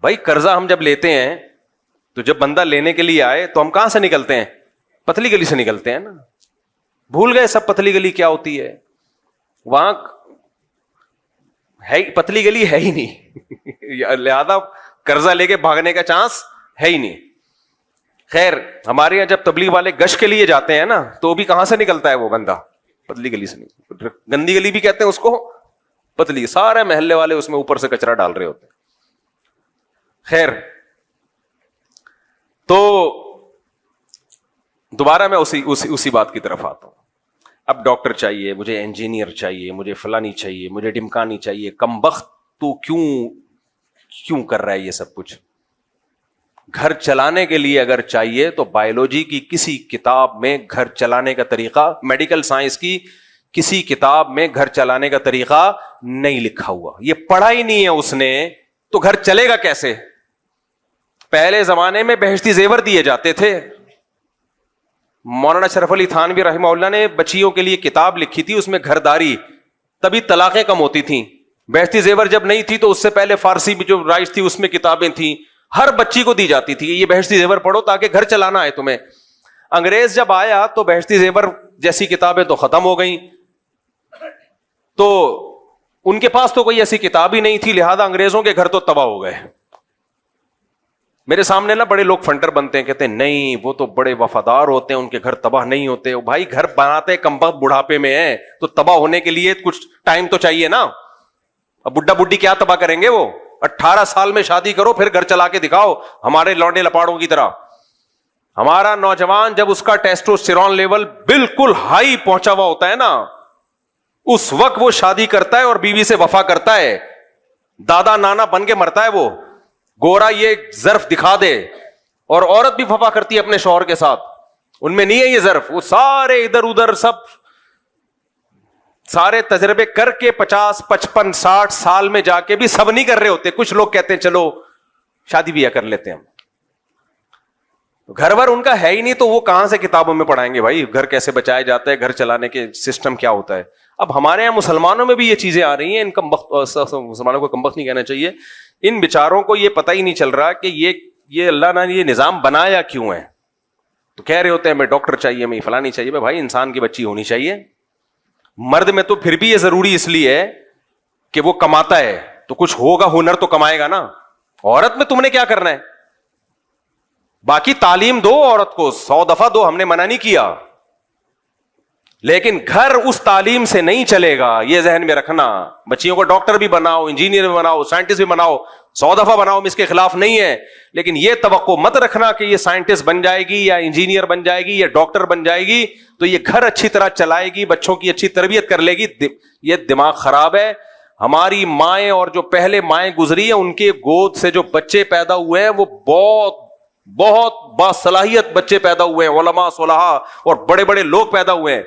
بھائی قرضہ ہم جب لیتے ہیں تو جب بندہ لینے کے لیے آئے تو ہم کہاں سے نکلتے ہیں؟ پتلی گلی سے نکلتے ہیں نا. بھول گئے سب پتلی گلی کیا ہوتی ہے. وہاں ہے پتلی گلی ہے ہی نہیں, لہذا قرضہ لے کے بھاگنے کا چانس ہے ہی نہیں. خیر, ہمارے یہاں جب تبلیغ والے گشت کے لیے جاتے ہیں نا تو بھی کہاں سے نکلتا ہے وہ بندہ؟ پتلی گلی سے نہیں. گندی گلی بھی کہتے ہیں اس کو, پتلی. سارے محلے والے اس میں اوپر سے کچرا ڈال رہے ہوتے ہیں. خیر, تو دوبارہ میں اسی بات کی طرف آتا ہوں. اب ڈاکٹر چاہیے, مجھے انجینئر چاہیے, مجھے فلانی چاہیے, مجھے ڈمکانی چاہیے. کمبخت تو کیوں کر رہا ہے یہ سب کچھ؟ گھر چلانے کے لیے اگر چاہیے تو بایولوجی کی کسی کتاب میں گھر چلانے کا طریقہ, میڈیکل سائنس کی کسی کتاب میں گھر چلانے کا طریقہ نہیں لکھا ہوا. یہ پڑھا ہی نہیں ہے اس نے, تو گھر چلے گا کیسے؟ پہلے زمانے میں بہشتی زیور دیے جاتے تھے. مولانا شرف علی تھانوی رحمہ اللہ نے بچیوں کے لیے کتاب لکھی تھی, اس میں گھرداری, تبھی طلاقیں کم ہوتی تھیں. بہشتی زیور جب نہیں تھی تو اس سے پہلے فارسی بھی جو رائج تھی اس میں کتابیں تھیں, ہر بچی کو دی جاتی تھی یہ بہشتی زیور پڑھو تاکہ گھر چلانا ہے تمہیں. انگریز جب آیا تو بہشتی زیور جیسی کتابیں تو ختم ہو گئیں, تو ان کے پاس تو کوئی ایسی کتاب ہی نہیں تھی, لہذا انگریزوں کے گھر تو تباہ ہو گئے. میرے سامنے نا بڑے لوگ فنٹر بنتے ہیں, کہتے ہیں نہیں وہ تو بڑے وفادار ہوتے ہیں, ان کے گھر تباہ نہیں ہوتے. بھائی گھر بناتے کمبخت بڑھاپے میں ہیں, تو تباہ ہونے کے لیے کچھ ٹائم تو چاہیے نا. اب بڈھا بڈھی کیا تباہ کریں گے؟ وہ 18 سال میں شادی کرو پھر گھر چلا کے دکھاؤ ہمارے لونڈے لپاڑوں کی طرح. ہمارا نوجوان جب اس کا ٹیسٹوسٹیرون لیول بالکل ہائی پہنچا ہوا ہوتا ہے نا, اس وقت وہ شادی کرتا ہے اور بیوی سے وفا کرتا ہے. دادا نانا بن کے مرتا ہے وہ, گورا یہ ظرف دکھا دے. اور عورت بھی وفا کرتی ہے اپنے شوہر کے ساتھ, ان میں نہیں ہے یہ ظرف. وہ سارے ادھر ادھر سب سارے تجربے کر کے 50 55 60 سال میں جا کے بھی سب نہیں کر رہے ہوتے. کچھ لوگ کہتے ہیں چلو شادی بھی کر لیتے ہیں ہم. گھر بھر ان کا ہے ہی نہیں, تو وہ کہاں سے کتابوں میں پڑھائیں گے بھائی گھر کیسے بچایا جاتا ہے, گھر چلانے کے سسٹم کیا ہوتا ہے. اب ہمارے یہاں مسلمانوں میں بھی یہ چیزیں آ رہی ہیں. ان مسلمانوں کو کمبخت نہیں کہنا چاہیے, ان بیچاروں کو یہ پتہ ہی نہیں چل رہا کہ یہ اللہ نے یہ نظام بنایا کیوں ہے. تو کہہ رہے ہوتے ہیں ہمیں ڈاکٹر چاہیے, ہمیں فلانی چاہیے. بھائی انسان کی بچی ہونی چاہیے, مرد میں تو پھر بھی یہ ضروری اس لیے ہے کہ وہ کماتا ہے تو کچھ ہوگا, ہنر تو کمائے گا نا. عورت میں تم نے کیا کرنا ہے؟ باقی تعلیم دو عورت کو, 100 دفعہ دو, ہم نے منع نہیں کیا, لیکن گھر اس تعلیم سے نہیں چلے گا, یہ ذہن میں رکھنا. بچیوں کو ڈاکٹر بھی بناؤ, انجینئر بھی بناؤ, سائنٹسٹ بھی بناؤ, 100 دفعہ بناؤ, ہم اس کے خلاف نہیں ہے, لیکن یہ توقع مت رکھنا کہ یہ سائنٹسٹ بن جائے گی یا انجینئر بن جائے گی یا ڈاکٹر بن جائے گی تو یہ گھر اچھی طرح چلائے گی, بچوں کی اچھی تربیت کر لے گی. یہ دماغ خراب ہے. ہماری مائیں اور جو پہلے مائیں گزری ہیں ان کے گود سے جو بچے پیدا ہوئے ہیں وہ بہت بہت باصلاحیت بچے پیدا ہوئے ہیں, علماء صلحاء اور بڑے بڑے لوگ پیدا ہوئے ہیں.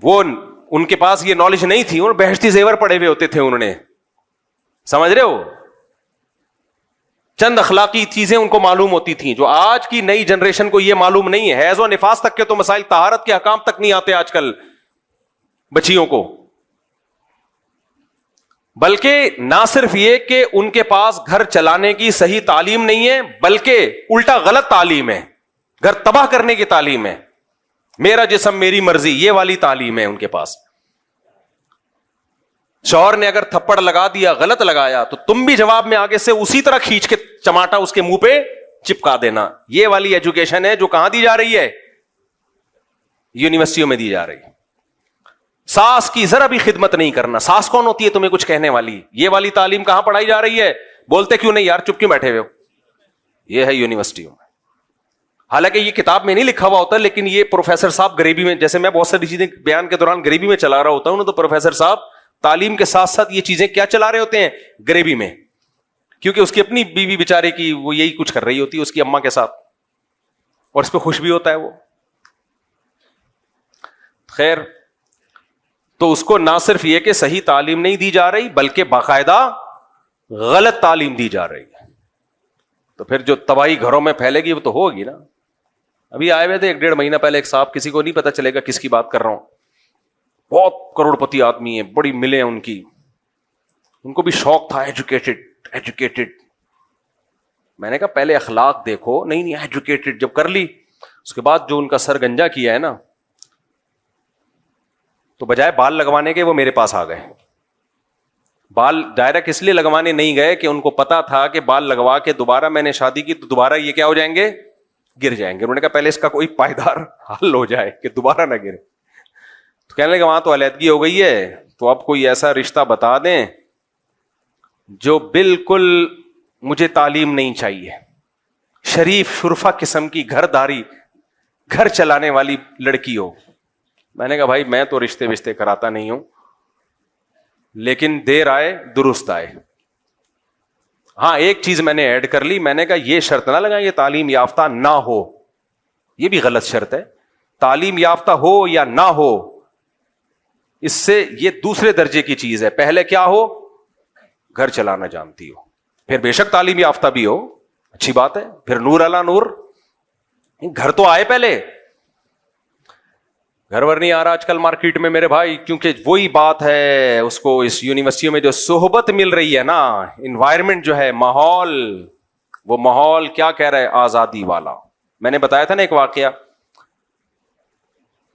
وہ ان کے پاس یہ نالج نہیں تھی, انہوں بہشتی زیور پڑے ہوئے ہوتے تھے, انہوں نے, سمجھ رہے ہو, چند اخلاقی چیزیں ان کو معلوم ہوتی تھیں جو آج کی نئی جنریشن کو یہ معلوم نہیں ہے. حیض و نفاس تک کے تو مسائل, طہارت کے احکام تک نہیں آتے آج کل بچیوں کو. بلکہ نہ صرف یہ کہ ان کے پاس گھر چلانے کی صحیح تعلیم نہیں ہے, بلکہ الٹا غلط تعلیم ہے, گھر تباہ کرنے کی تعلیم ہے, میرا جسم میری مرضی, یہ والی تعلیم ہے ان کے پاس. شوہر نے اگر تھپڑ لگا دیا, غلط لگایا, تو تم بھی جواب میں آگے سے اسی طرح کھینچ کے چماٹا اس کے منہ پہ چپکا دینا. یہ والی ایجوکیشن ہے جو کہاں دی جا رہی ہے؟ یونیورسٹیوں میں دی جا رہی ہے. ساس کی ذرا بھی خدمت نہیں کرنا. ساس کون ہوتی ہے تمہیں کچھ کہنے والی؟ یہ والی تعلیم کہاں پڑھائی جا رہی ہے؟ بولتے کیوں نہیں یار, چپ کیوں بیٹھے ہوئے ہو؟ یہ ہے یونیورسٹیوں میں. حالانکہ یہ کتاب میں نہیں لکھا ہوا ہوتا, لیکن یہ پروفیسر صاحب غریبی میں, جیسے میں بہت ساری چیزیں بیان کے دوران غریبی میں چلا رہا ہوتا ہوں, تو پروفیسر صاحب تعلیم کے ساتھ ساتھ یہ چیزیں کیا چلا رہے ہوتے ہیں؟ غریبی میں. کیونکہ اس کی اپنی بیوی بیچارے کی وہ یہی کچھ کر رہی ہوتی ہے اس کی اماں کے ساتھ, اور اس پہ خوش بھی ہوتا ہے وہ. خیر, تو اس کو نہ صرف یہ کہ صحیح تعلیم نہیں دی جا رہی, بلکہ باقاعدہ غلط تعلیم دی جا رہی ہے. تو پھر جو تباہی گھروں میں پھیلے گی وہ تو ہوگی نا. ابھی آئے ہوئے تھے 1-1.5 مہینہ پہلے ایک صاحب, کسی کو نہیں پتا چلے گا کس کی بات کر رہا ہوں, بہت کروڑ پتی آدمی ہیں, بڑی ملیں ان کی, ان کو بھی شوق تھا ایجوکیٹڈ. میں نے کہا پہلے اخلاق دیکھو. نہیں ایجوکیٹڈ جب کر لی, اس کے بعد جو ان کا سر گنجا کیا ہے نا, تو بجائے بال لگوانے کے وہ میرے پاس آ گئے. بال دائرہ کس لیے لگوانے نہیں گئے کہ ان کو پتا تھا کہ بال لگوا کے دوبارہ میں نے شادی کی تو دوبارہ یہ کیا ہو جائیں گے, گر جائیں گے. انہوں نے کہا پہلے اس کا کوئی پائیدار حل ہو جائے کہ دوبارہ نہ گرے. تو کہنے لگے وہاں تو علیحدگی ہو گئی ہے, تو اب کوئی ایسا رشتہ بتا دیں جو بالکل مجھے تعلیم نہیں چاہیے, شریف شرفا قسم کی گھر چلانے والی لڑکی ہو. میں نے کہا بھائی میں تو رشتے کراتا نہیں ہوں, لیکن دیر آئے درست آئے. ہاں ایک چیز میں نے ایڈ کر لی, میں نے کہا یہ شرط نہ لگائیں یہ تعلیم یافتہ نہ ہو, یہ بھی غلط شرط ہے. تعلیم یافتہ ہو یا نہ ہو, اس سے یہ دوسرے درجے کی چیز ہے. پہلے کیا ہو, گھر چلانا جانتی ہو, پھر بے شک تعلیم یافتہ بھی ہو, اچھی بات ہے, پھر نور علا نور. گھر تو آئے پہلے, گھر ور نہیں آ رہا آج کل مارکیٹ میں میرے بھائی, کیونکہ وہی بات ہے, اس کو اس یونیورسٹیوں میں جو صحبت مل رہی ہے نا, انوائرمنٹ جو ہے, ماحول, وہ ماحول کیا کہہ رہا ہے, آزادی والا. میں نے بتایا تھا نا ایک واقعہ,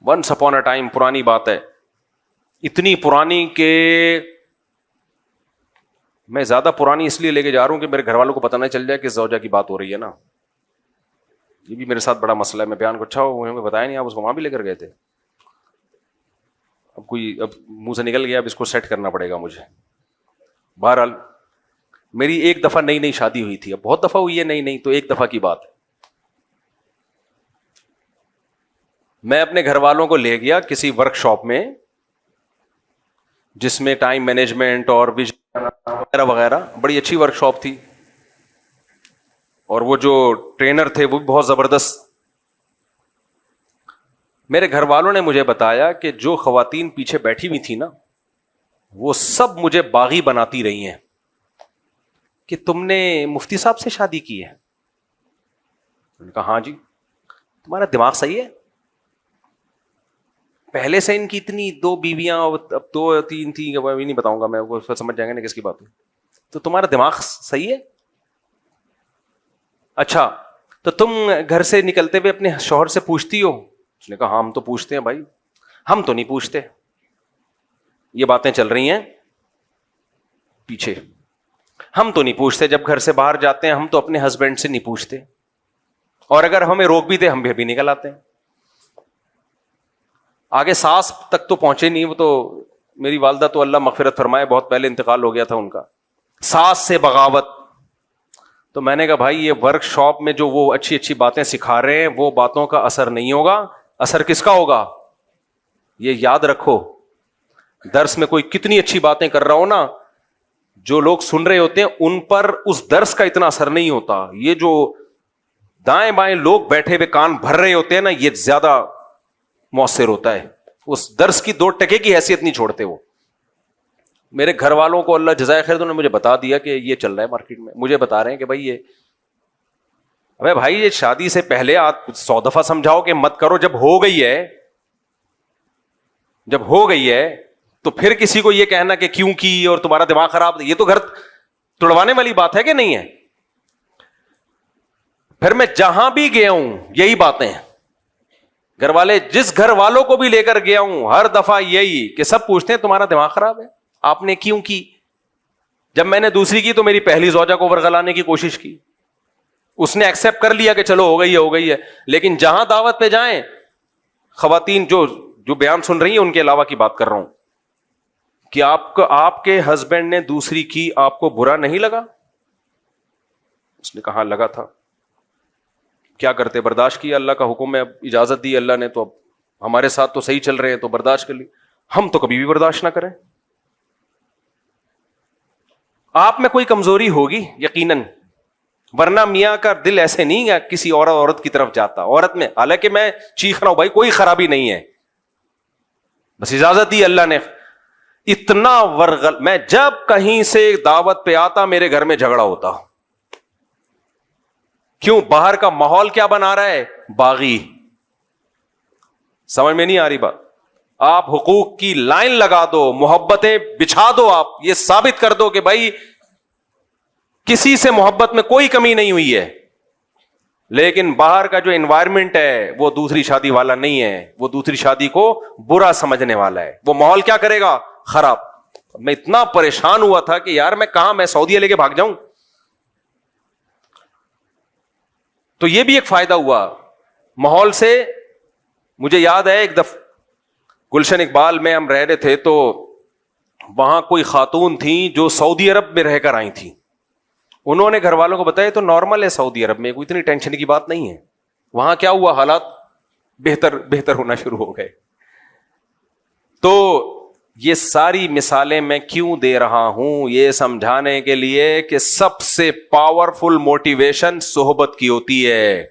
ونس اپون اے ٹائم, پرانی بات ہے, اتنی پرانی کہ میں زیادہ پرانی اس لیے لے کے جا رہا ہوں کہ میرے گھر والوں کو پتہ نہ چل جائے کہ زوجہ کی بات ہو رہی ہے نا. یہ بھی میرے ساتھ بڑا مسئلہ ہے, میں بیان کو اچھا ہو بتایا نہیں, آپ اس کو وہاں بھی لے کر گئے تھے. اب منہ سے نکل گیا, اب اس کو سیٹ کرنا پڑے گا مجھے. بہرحال میری ایک دفعہ نئی شادی ہوئی تھی, اب بہت دفعہ ہوئی ہے نہیں تو ایک دفعہ کی بات ہے. میں اپنے گھر والوں کو لے گیا کسی ورک شاپ میں جس میں ٹائم مینجمنٹ اور وغیرہ وغیرہ, بڑی اچھی ورک شاپ تھی, اور وہ جو ٹرینر تھے وہ بھی بہت زبردست. میرے گھر والوں نے مجھے بتایا کہ جو خواتین پیچھے بیٹھی ہوئی تھی نا, وہ سب مجھے باغی بناتی رہی ہیں کہ تم نے مفتی صاحب سے شادی کی ہے. میں نے کہا ہاں جی. تمہارا دماغ صحیح ہے؟ پہلے سے ان کی اتنی 2 بیویاں, اب 2-3 تھی, ابھی نہیں بتاؤں گا میں, وہ سمجھ جائیں گے نا کس کی بات ہے. تو تمہارا دماغ صحیح ہے؟ اچھا تو تم گھر سے نکلتے ہوئے اپنے شوہر سے پوچھتی ہو؟ اس نے کہا ہاں ہم تو پوچھتے ہیں بھائی. ہم تو نہیں پوچھتے, یہ باتیں چل رہی ہیں پیچھے, ہم تو نہیں پوچھتے, جب گھر سے باہر جاتے ہیں ہم تو اپنے ہسبینڈ سے نہیں پوچھتے, اور اگر ہمیں روک بھی دے ہم بھی نکل آتے ہیں. آگے ساس تک تو پہنچے نہیں, وہ تو میری والدہ تو اللہ مغفرت فرمائے بہت پہلے انتقال ہو گیا تھا ان کا. ساس سے بغاوت, تو میں نے کہا بھائی یہ ورک شاپ میں جو وہ اچھی اچھی باتیں سکھا رہے ہیں وہ باتوں کا اثر نہیں ہوگا, اثر کس کا ہوگا یہ یاد رکھو. درس میں کوئی کتنی اچھی باتیں کر رہا ہو نا, جو لوگ سن رہے ہوتے ہیں ان پر اس درس کا اتنا اثر نہیں ہوتا. یہ جو دائیں بائیں لوگ بیٹھے ہوئے کان بھر رہے ہوتے ہیں نا, یہ زیادہ مؤثر ہوتا ہے, اس درس کی 2 ٹکے کی حیثیت نہیں چھوڑتے وہ. میرے گھر والوں کو اللہ جزائے خیر, انہوں نے مجھے بتا دیا کہ یہ چل رہا ہے مارکیٹ میں, مجھے بتا رہے ہیں کہ بھائی یہ, ابے بھائی یہ شادی سے پہلے آپ 100 دفعہ سمجھاؤ کہ مت کرو, جب ہو گئی ہے تو پھر کسی کو یہ کہنا کہ کیوں کی اور تمہارا دماغ خراب, یہ تو گھر توڑوانے والی بات ہے کہ نہیں ہے. پھر میں جہاں بھی گیا ہوں یہی باتیں, گھر والے جس گھر والوں کو بھی لے کر گیا ہوں ہر دفعہ یہی کہ سب پوچھتے ہیں تمہارا دماغ خراب ہے, آپ نے کیوں کی. جب میں نے دوسری کی تو میری پہلی زوجہ کو ورغلانے کی کوشش کی, اس نے ایکسپٹ کر لیا کہ چلو ہو گئی ہے. لیکن جہاں دعوت پہ جائیں, خواتین جو بیان سن رہی ہیں ان کے علاوہ کی بات کر رہا ہوں, کہ آپ کے ہسبینڈ نے دوسری کی, آپ کو برا نہیں لگا؟ اس نے کہا لگا تھا. کیا کرتے, برداشت کیا, اللہ کا حکم ہے, اب اجازت دی اللہ نے, تو اب ہمارے ساتھ تو صحیح چل رہے ہیں تو برداشت کر لی. ہم تو کبھی بھی برداشت نہ کریں. آپ میں کوئی کمزوری ہوگی یقیناً, ورنہ میاں کا دل ایسے نہیں ہے کسی عورت کی طرف جاتا. عورت میں حالانکہ میں چیخ رہا ہوں بھائی کوئی خرابی نہیں ہے, بس اجازت دی اللہ نے. اتنا میں جب کہیں سے دعوت پہ آتا میرے گھر میں جھگڑا ہوتا. کیوں؟ باہر کا ماحول کیا بنا رہا ہے, باغی. سمجھ میں نہیں آ رہی بات. آپ حقوق کی لائن لگا دو, محبتیں بچھا دو, آپ یہ ثابت کر دو کہ بھائی کسی سے محبت میں کوئی کمی نہیں ہوئی ہے. لیکن باہر کا جو انوائرمنٹ ہے وہ دوسری شادی والا نہیں ہے, وہ دوسری شادی کو برا سمجھنے والا ہے. وہ ماحول کیا کرے گا, خراب. میں اتنا پریشان ہوا تھا کہ یار میں سعودیہ لے کے بھاگ جاؤں. تو یہ بھی ایک فائدہ ہوا ماحول سے. مجھے یاد ہے ایک دفعہ گلشن اقبال میں ہم رہ رہے تھے, تو وہاں کوئی خاتون تھیں جو سعودی عرب میں رہ کر آئی تھیں. انہوں نے گھر والوں کو بتایا تو نارمل ہے سعودی عرب میں, کوئی اتنی ٹینشن کی بات نہیں ہے. وہاں کیا ہوا, حالات بہتر ہونا شروع ہو گئے. تو یہ ساری مثالیں میں کیوں دے رہا ہوں, یہ سمجھانے کے لیے کہ سب سے پاورفل موٹیویشن صحبت کی ہوتی ہے.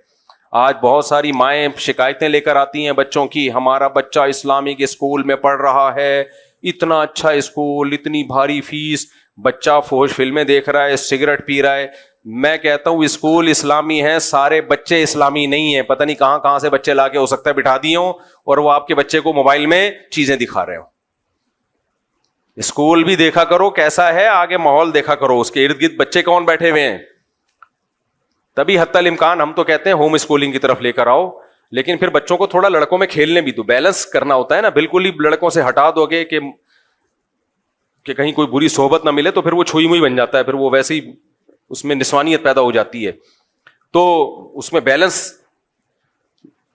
آج بہت ساری مائیں شکایتیں لے کر آتی ہیں بچوں کی, ہمارا بچہ اسلامک اسکول میں پڑھ رہا ہے, اتنا اچھا اسکول, اتنی بھاری فیس, بچہ فوج فلمیں دیکھ رہا ہے, سگریٹ پی رہا ہے. میں کہتا ہوں اسکول اسلامی ہیں, سارے بچے اسلامی نہیں ہیں. پتہ نہیں کہاں سے بچے لا کے ہو سکتا ہے بٹھا دیے ہوں اور وہ آپ کے بچے کو موبائل میں چیزیں دکھا رہے ہوں. اسکول بھی دیکھا کرو کیسا ہے, آگے ماحول دیکھا کرو, اس کے ارد گرد بچے کون بیٹھے ہوئے ہیں. تبھی حتی الامکان ہم تو کہتے ہیں ہوم اسکولنگ کی طرف لے کر آؤ, لیکن پھر بچوں کو تھوڑا لڑکوں میں کھیلنے بھی تو بیلنس کرنا ہوتا ہے نا. بالکل ہی لڑکوں سے ہٹا دو گے کہ کہیں کوئی بری صحبت نہ ملے تو پھر وہ چھوئی موئی بن جاتا ہے, پھر وہ ویسے ہی اس میں نسوانیت پیدا ہو جاتی ہے. تو اس میں بیلنس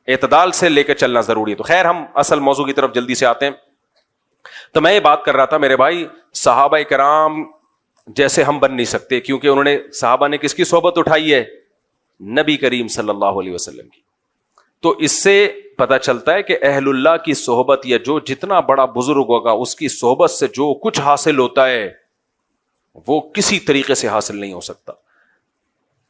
اعتدال سے لے کے چلنا ضروری ہے. تو خیر ہم اصل موضوع کی طرف جلدی سے آتے ہیں. تو میں یہ بات کر رہا تھا میرے بھائی, صحابہ کرام جیسے ہم بن نہیں سکتے, کیونکہ انہوں نے, صحابہ نے کس کی صحبت اٹھائی ہے, نبی کریم صلی اللہ علیہ وسلم کی. تو اس سے پتہ چلتا ہے کہ اہل اللہ کی صحبت, یا جو جتنا بڑا بزرگ ہوگا اس کی صحبت سے جو کچھ حاصل ہوتا ہے وہ کسی طریقے سے حاصل نہیں ہو سکتا.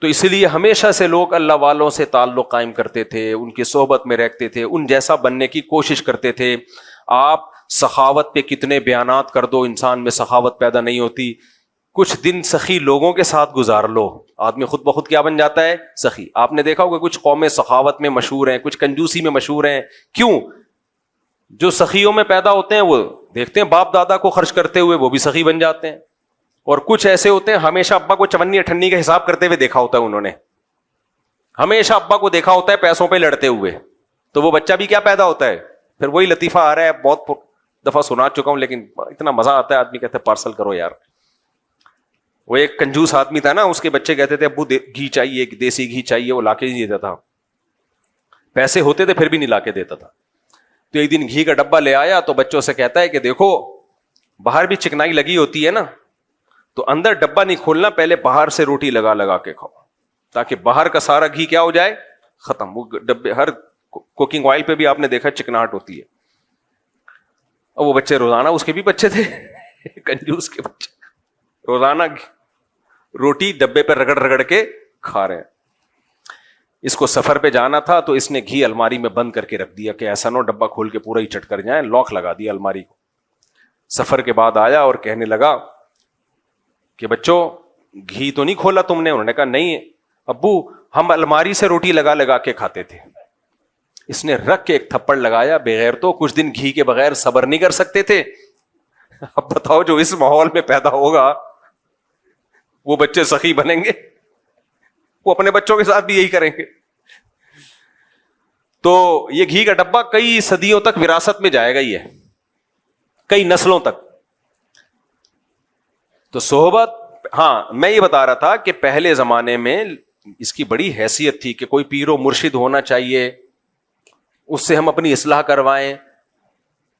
تو اس لیے ہمیشہ سے لوگ اللہ والوں سے تعلق قائم کرتے تھے, ان کی صحبت میں رہتے تھے, ان جیسا بننے کی کوشش کرتے تھے. آپ سخاوت پہ کتنے بیانات کر دو, انسان میں سخاوت پیدا نہیں ہوتی. کچھ دن سخی لوگوں کے ساتھ گزار لو, آدمی خود بخود کیا بن جاتا ہے, سخی. آپ نے دیکھا ہوگا کچھ قومیں سخاوت میں مشہور ہیں, کچھ کنجوسی میں مشہور ہیں. کیوں؟ جو سخیوں میں پیدا ہوتے ہیں وہ دیکھتے ہیں باپ دادا کو خرچ کرتے ہوئے, وہ بھی سخی بن جاتے ہیں. اور کچھ ایسے ہوتے ہیں ہمیشہ ابا کو چونی اٹھنی کا حساب کرتے ہوئے دیکھا ہوتا ہے, انہوں نے ہمیشہ ابا کو دیکھا ہوتا ہے پیسوں پہ لڑتے ہوئے, تو وہ بچہ بھی کیا پیدا ہوتا ہے, پھر وہی لطیفہ آ رہا ہے, بہت دفعہ سنا چکا ہوں, لیکن اتنا مزہ آتا ہے, آدمی کہتے ہیں پارسل کرو یار. وہ ایک کنجوس آدمی تھا نا, اس کے بچے کہتے تھے ابو گھی چاہیے, دیسی گھی چاہیے, وہ لا کے نہیں دیتا تھا, پیسے ہوتے تھے پھر بھی نہیں لا کے دیتا تھا. تو ایک دن گھی کا ڈبہ لے آیا تو بچوں سے کہتا ہے کہ دیکھو باہر بھی چکنائی لگی ہوتی ہے نا, تو اندر ڈبہ نہیں کھولنا, پہلے باہر سے روٹی لگا لگا کے کھاؤ, تاکہ باہر کا سارا گھی کیا ہو جائے, ختم. وہ ڈبے ہر کوکنگ آئل پہ بھی آپ نے دیکھا چکناہٹ ہوتی ہے. اور وہ بچے روزانہ, اس کے بھی بچے تھے کنجوس کے بچے, روزانہ روٹی ڈبے پہ رگڑ رگڑ کے کھا رہے ہیں. اس کو سفر پہ جانا تھا تو اس نے گھی الماری میں بند کر کے رکھ دیا کہ ایسا نہ ڈبہ کھول کے پورا ہی چٹ کر جائیں, لاک لگا دیا الماری کو. سفر کے بعد آیا اور کہنے لگا کہ بچوں گھی تو نہیں کھولا تم نے؟ انہوں نے کہا نہیں ابو, ہم الماری سے روٹی لگا لگا کے کھاتے تھے. اس نے رکھ کے ایک تھپڑ لگایا, بغیر تو کچھ دن گھی کے بغیر صبر نہیں کر سکتے تھے. اب بتاؤ جو اس ماحول میں پیدا ہوگا وہ بچے سخی بنیں گے, وہ اپنے بچوں کے ساتھ بھی یہی کریں گے. تو یہ گھی کا ڈبہ کئی صدیوں تک وراثت میں جائے گا ہی ہے, کئی نسلوں تک. تو صحبت, ہاں میں یہ بتا رہا تھا کہ پہلے زمانے میں اس کی بڑی حیثیت تھی کہ کوئی پیر و مرشد ہونا چاہیے, اس سے ہم اپنی اصلاح کروائیں.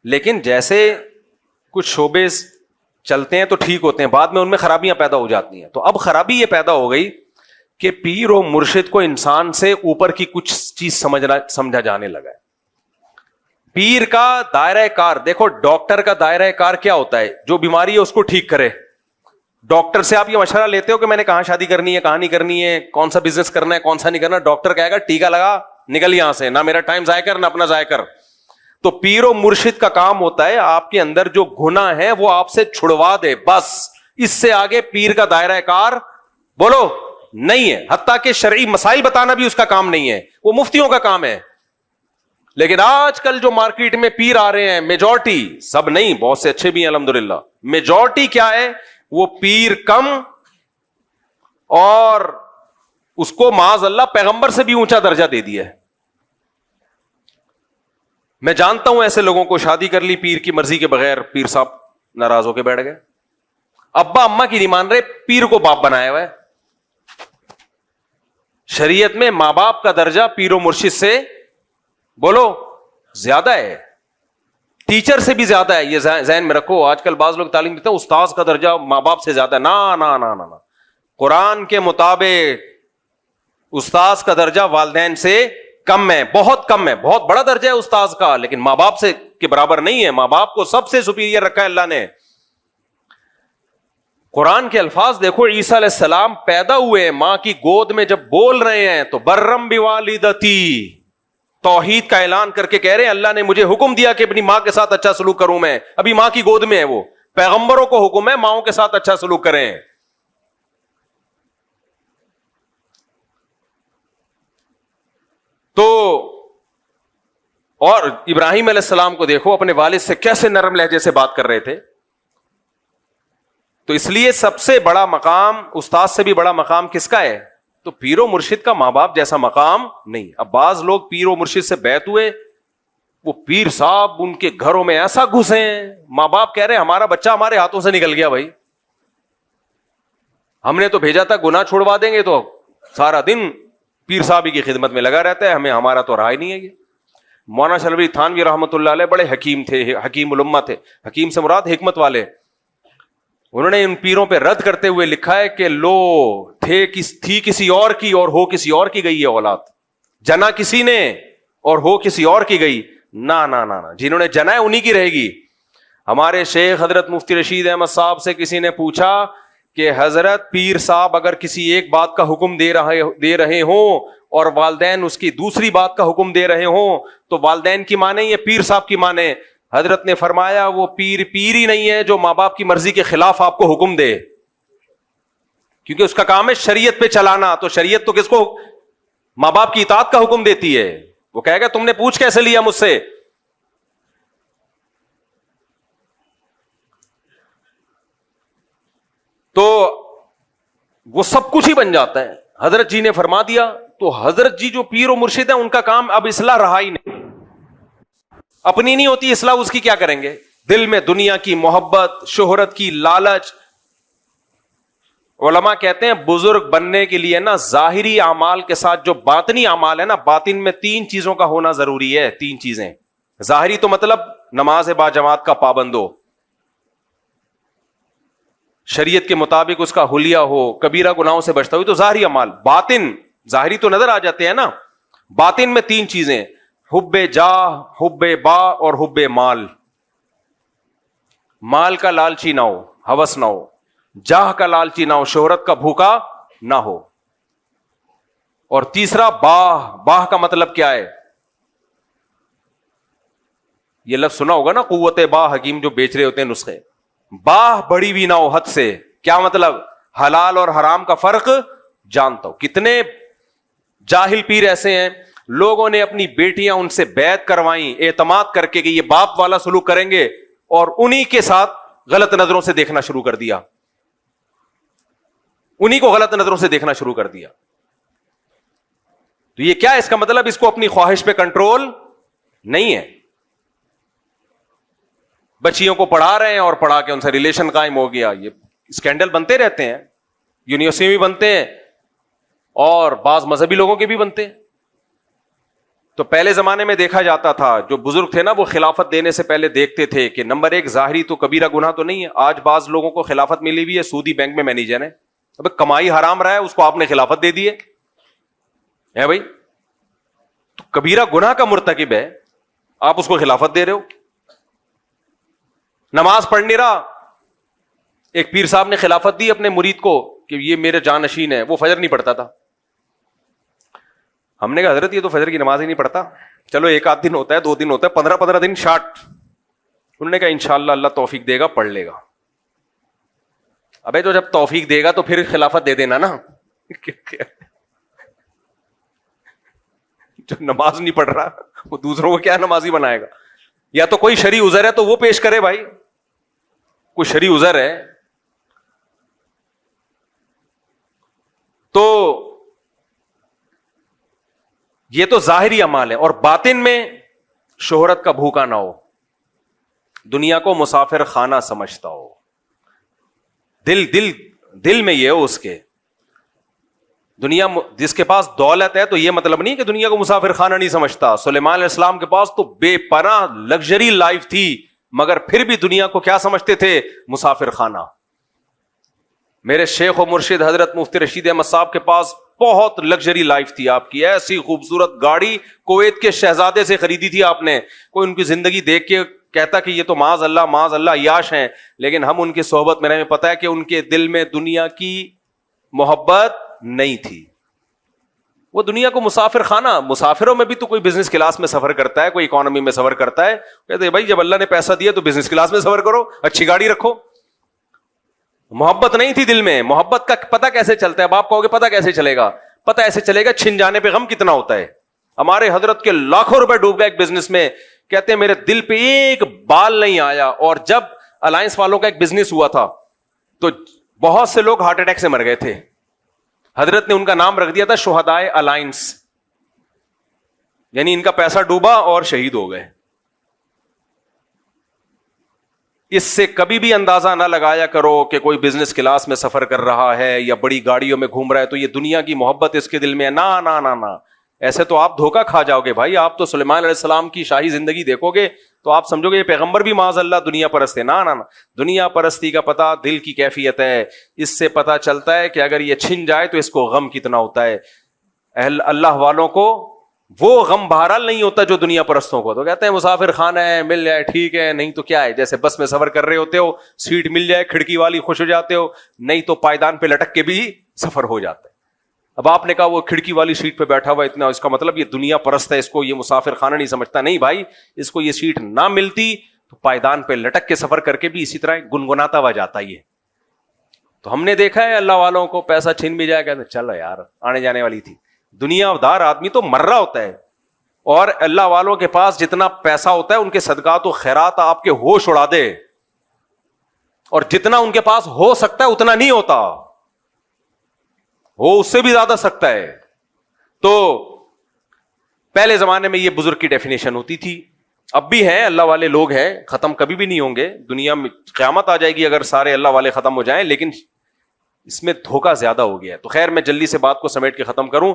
لیکن جیسے کچھ شعبے چلتے ہیں تو ٹھیک ہوتے ہیں, بعد میں ان میں خرابیاں پیدا ہو جاتی ہیں. تو اب خرابی یہ پیدا ہو گئی کہ پیر و مرشد کو انسان سے اوپر کی کچھ چیز سمجھا جانے لگا ہے. پیر کا دائرہ کار دیکھو, ڈاکٹر کا دائرہ کار کیا ہوتا ہے؟ جو بیماری ہے اس کو ٹھیک کرے. ڈاکٹر سے آپ یہ مشورہ لیتے ہو کہ میں نے کہاں شادی کرنی ہے, کہاں نہیں کرنی ہے, کون سا بزنس کرنا ہے, کون سا نہیں کرنا. ڈاکٹر کہے گا ٹیکا لگا, نکل یہاں سے, نہ میرا ٹائم ضائع کر نہ اپنا ضائع کر. تو پیر و مرشد کا کام ہوتا ہے آپ کے اندر جو گناہ ہے وہ آپ سے چھڑوا دے, بس. اس سے آگے پیر کا دائرہ کار بولو نہیں ہے. حتیٰ کہ شرعی مسائل بتانا بھی اس کا کام نہیں ہے, وہ مفتیوں کا کام ہے. لیکن آج کل جو مارکیٹ میں پیر آ رہے ہیں, میجورٹی, سب نہیں, بہت سے اچھے بھی ہیں الحمدللہ, میجورٹی کیا ہے, وہ پیر کم اور اس کو معاذ اللہ پیغمبر سے بھی اونچا درجہ دے دیا ہے. میں جانتا ہوں ایسے لوگوں کو, شادی کر لی پیر کی مرضی کے بغیر, پیر صاحب ناراض ہو کے بیٹھ گئے, ابا اما کی نہیں مان رہے, پیر کو باپ بنایا ہوا ہے. شریعت میں ماں باپ کا درجہ پیر و مرشد سے بولو زیادہ ہے, ٹیچر سے بھی زیادہ ہے. یہ ذہن میں رکھو. آج کل بعض لوگ تعلیم دیتے ہیں استاذ کا درجہ ماں باپ سے زیادہ ہے. نا. قرآن کے مطابق استاذ کا درجہ والدین سے کم ہے, بہت کم ہے. بہت بڑا درجہ ہے استاذ کا, لیکن ماں باپ سے کے برابر نہیں ہے. ماں باپ کو سب سے سپیریئر رکھا ہے اللہ نے. قرآن کے الفاظ دیکھو, عیسیٰ علیہ السلام پیدا ہوئے, ماں کی گود میں جب بول رہے ہیں تو برم بوالدتی, توحید کا اعلان کر کے کہہ رہے ہیں اللہ نے مجھے حکم دیا کہ اپنی ماں کے ساتھ اچھا سلوک کروں. میں ابھی ماں کی گود میں ہے, وہ پیغمبروں کو حکم ہے ماؤں کے ساتھ اچھا سلوک کریں. تو اور ابراہیم علیہ السلام کو دیکھو, اپنے والد سے کیسے نرم لہجے سے بات کر رہے تھے. تو اس لیے سب سے بڑا مقام, استاد سے بھی بڑا مقام کس کا ہے؟ تو پیر و مرشد کا ماں باپ جیسا مقام نہیں. اب بعض لوگ پیر و مرشد سے بیعت ہوئے, وہ پیر صاحب ان کے گھروں میں ایسا گھسے ہیں, ماں باپ کہہ رہے ہیں ہمارا بچہ ہمارے ہاتھوں سے نکل گیا بھائی, ہم نے تو بھیجا تھا گناہ چھوڑوا دیں گے, تو سارا دن پیر صاحب کی خدمت میں لگا رہتا ہے, ہمیں ہمارا تو رائے نہیں ہے. یہ مولانا شلوی تھانوی رحمۃ اللہ علیہ بڑے حکیم تھے, حکیم الامہ تھے. حکیم سے مراد حکمت والے. انہوں نے ان پیروں پہ رد کرتے ہوئے لکھا ہے کہ لو تھی کسی اور کی اور ہو کسی اور کی گئی ہے اولاد, جنا کسی نے اور ہو کسی اور کی گئی. نہ جنہوں نے جنا ہے انہی کی رہے گی. ہمارے شیخ حضرت مفتی رشید احمد صاحب سے کسی نے پوچھا کہ حضرت پیر صاحب اگر کسی ایک بات کا حکم دے رہے ہوں اور والدین اس کی دوسری بات کا حکم دے رہے ہوں تو والدین کی مانیں یا پیر صاحب کی مانیں؟ حضرت نے فرمایا وہ پیر ہی نہیں ہے جو ماں باپ کی مرضی کے خلاف آپ کو حکم دے, کیونکہ اس کا کام ہے شریعت پہ چلانا. تو شریعت تو کس کو, ماں باپ کی اطاعت کا حکم دیتی ہے. وہ کہے گا تم نے پوچھ کیسے لیا مجھ سے. تو وہ سب کچھ ہی بن جاتا ہے. حضرت جی نے فرما دیا. تو حضرت جی جو پیر و مرشد ہیں ان کا کام اب اصلاح رہا ہی نہیں. اپنی نہیں ہوتی اصلاح اس کی کیا کریں گے؟ دل میں دنیا کی محبت، شہرت کی لالچ. علماء کہتے ہیں بزرگ بننے کے لیے نا ظاہری اعمال کے ساتھ جو باطنی اعمال ہے نا، باطن میں 3 چیزوں کا ہونا ضروری ہے. 3 چیزیں. ظاہری تو مطلب نماز با جماعت کا پابند ہو، شریعت کے مطابق اس کا حلیہ ہو، کبیرہ گناہوں سے بچتا ہو، تو ظاہری اعمال. باطن، ظاہری تو نظر آ جاتے ہیں نا، باطن میں 3 چیزیں: حب جاہ، حب با اور حب مال. مال کا لالچی نہ ہو، ہوس نہ ہو. جاہ کا لالچی نہ ہو، شہرت کا بھوکا نہ ہو. اور تیسرا باہ. باہ کا مطلب کیا ہے؟ یہ لفظ سنا ہوگا نا، قوت باہ، حکیم جو بیچ رہے ہوتے ہیں نسخے. باہ بڑی بھی نہ ہو حد سے. کیا مطلب؟ حلال اور حرام کا فرق جانتا ہو. کتنے جاہل پیر ایسے ہیں، لوگوں نے اپنی بیٹیاں ان سے بیعت کروائیں اعتماد کر کے کہ یہ باپ والا سلوک کریں گے، اور انہی کے ساتھ غلط نظروں سے دیکھنا شروع کر دیا. انہی کو غلط نظروں سے دیکھنا شروع کر دیا. تو یہ کیا ہے؟ اس کا مطلب اس کو اپنی خواہش پہ کنٹرول نہیں ہے. بچیوں کو پڑھا رہے ہیں اور پڑھا کے ان سے ریلیشن قائم ہو گیا. یہ اسکینڈل بنتے رہتے ہیں، یونیورسٹی میں بھی بنتے ہیں اور بعض مذہبی لوگوں کے بھی بنتے ہیں. تو پہلے زمانے میں دیکھا جاتا تھا، جو بزرگ تھے نا وہ خلافت دینے سے پہلے دیکھتے تھے کہ نمبر 1 ظاہری تو کبیرہ گناہ تو نہیں ہے. آج بعض لوگوں کو خلافت ملی ہوئی ہے، سودی بینک میں مینیجر ہے. اب کمائی حرام رہا ہے، اس کو آپ نے خلافت دے دی ہے بھائی. تو کبیرہ گناہ کا مرتکب ہے، آپ اس کو خلافت دے رہے ہو. نماز پڑھ نہیں رہا، ایک پیر صاحب نے خلافت دی اپنے مرید کو کہ یہ میرے جانشین ہے. وہ فجر نہیں پڑھتا تھا. ہم نے کہا حضرت یہ تو فجر کی نماز ہی نہیں پڑھتا. چلو 1 آدھ دن ہوتا ہے، 2 دن ہوتا ہے، 15 دن شارٹ. انہوں نے کہا انشاءاللہ اللہ توفیق دے گا، پڑھ لے گا. ابے تو جب توفیق دے گا تو پھر خلافت دے دینا نا. جو نماز نہیں پڑھ رہا وہ دوسروں کو کیا نمازی بنائے گا؟ یا تو کوئی شرعی عذر ہے تو وہ پیش کرے بھائی. کوئی شرعی عذر ہے تو یہ تو ظاہری اعمال ہے. اور باطن میں شہرت کا بھوکا نہ ہو، دنیا کو مسافر خانہ سمجھتا ہو. دل میں یہ ہو اس کے، دنیا جس کے پاس دولت ہے تو یہ مطلب نہیں کہ دنیا کو مسافر خانہ نہیں سمجھتا. سلیمان علیہ السلام کے پاس تو بے پناہ لگژری لائف تھی، مگر پھر بھی دنیا کو کیا سمجھتے تھے؟ مسافر خانہ. میرے شیخ و مرشد حضرت مفتی رشید احمد صاحب کے پاس بہت لگژری لائف تھی. آپ کی ایسی خوبصورت گاڑی کویت کے شہزادے سے خریدی تھی آپ نے. کوئی ان کی زندگی دیکھ کے کہتا کہ یہ تو معاذ اللہ عیاش ہیں، لیکن ہم ان کی صحبت میں ہمیں پتا ہے کہ ان کے دل میں دنیا کی محبت نہیں تھی. وہ دنیا کو مسافر خانہ. مسافروں میں بھی تو کوئی بزنس کلاس میں سفر کرتا ہے، کوئی اکانومی میں سفر کرتا ہے. کہتے ہیں بھائی جب اللہ نے پیسہ دیا تو بزنس کلاس میں سفر کرو، اچھی گاڑی رکھو. محبت نہیں تھی دل میں. محبت کا پتہ کیسے چلتا ہے؟ اب آپ کہو گے پتہ کیسے چلے گا؟ پتہ ایسے چلے گا چھن جانے پہ غم کتنا ہوتا ہے. ہمارے حضرت کے لاکھوں روپے ڈوب گئے ایک بزنس میں. کہتے ہیں میرے دل پہ ایک بال نہیں آیا. اور جب الائنس والوں کا ایک بزنس ہوا تھا تو بہت سے لوگ ہارٹ اٹیک سے مر گئے تھے. حضرت نے ان کا نام رکھ دیا تھا شہدائے الائنس، یعنی ان کا پیسہ ڈوبا اور شہید ہو گئے. اس سے کبھی بھی اندازہ نہ لگایا کرو کہ کوئی بزنس کلاس میں سفر کر رہا ہے یا بڑی گاڑیوں میں گھوم رہا ہے تو یہ دنیا کی محبت اس کے دل میں ہے. نا نا نا نا، ایسے تو آپ دھوکہ کھا جاؤ گے بھائی. آپ تو سلیمان علیہ السلام کی شاہی زندگی دیکھو گے تو آپ سمجھو گے یہ پیغمبر بھی معاذ اللہ دنیا پرست ہے. نا نا نا، دنیا پرستی کا پتہ دل کی کیفیت ہے. اس سے پتہ چلتا ہے کہ اگر یہ چھن جائے تو اس کو غم کتنا ہوتا ہے. اہل اللہ والوں کو وہ غم بہرحال نہیں ہوتا جو دنیا پرستوں کو. تو کہتے ہیں مسافر خانہ ہے، مل جائے ٹھیک ہے، نہیں تو کیا ہے. جیسے بس میں سفر کر رہے ہوتے ہو، سیٹ مل جائے کھڑکی والی خوش ہو جاتے ہو، نہیں تو پائیدان پہ لٹک کے بھی سفر ہو جاتا ہے. اب آپ نے کہا وہ کھڑکی والی سیٹ پہ بیٹھا ہوا اتنا، اس کا مطلب یہ دنیا پرست ہے، اس کو یہ مسافر خانہ نہیں سمجھتا. نہیں بھائی، اس کو یہ سیٹ نہ ملتی تو پائیدان پہ لٹک کے سفر کر کے بھی اسی طرح گنگناتا ہوا جاتا. یہ تو ہم نے دیکھا ہے اللہ والوں کو پیسہ چھین بھی جائے گا چلو یار آنے جانے والی تھی. دنیا دار آدمی تو مر رہا ہوتا ہے، اور اللہ والوں کے پاس جتنا پیسہ ہوتا ہے ان کے صدقات و خیرات آپ کے ہوش اڑا دے. اور جتنا ان کے پاس ہو سکتا ہے اتنا نہیں ہوتا، وہ اس سے بھی زیادہ سکتا ہے. تو پہلے زمانے میں یہ بزرگ کی ڈیفینیشن ہوتی تھی. اب بھی ہیں اللہ والے لوگ ہیں, ختم کبھی بھی نہیں ہوں گے, دنیا میں قیامت آ جائے گی اگر سارے اللہ والے ختم ہو جائیں, لیکن اس میں دھوکہ زیادہ ہو گیا ہے. تو خیر میں جلدی سے بات کو سمیٹ کے ختم کروں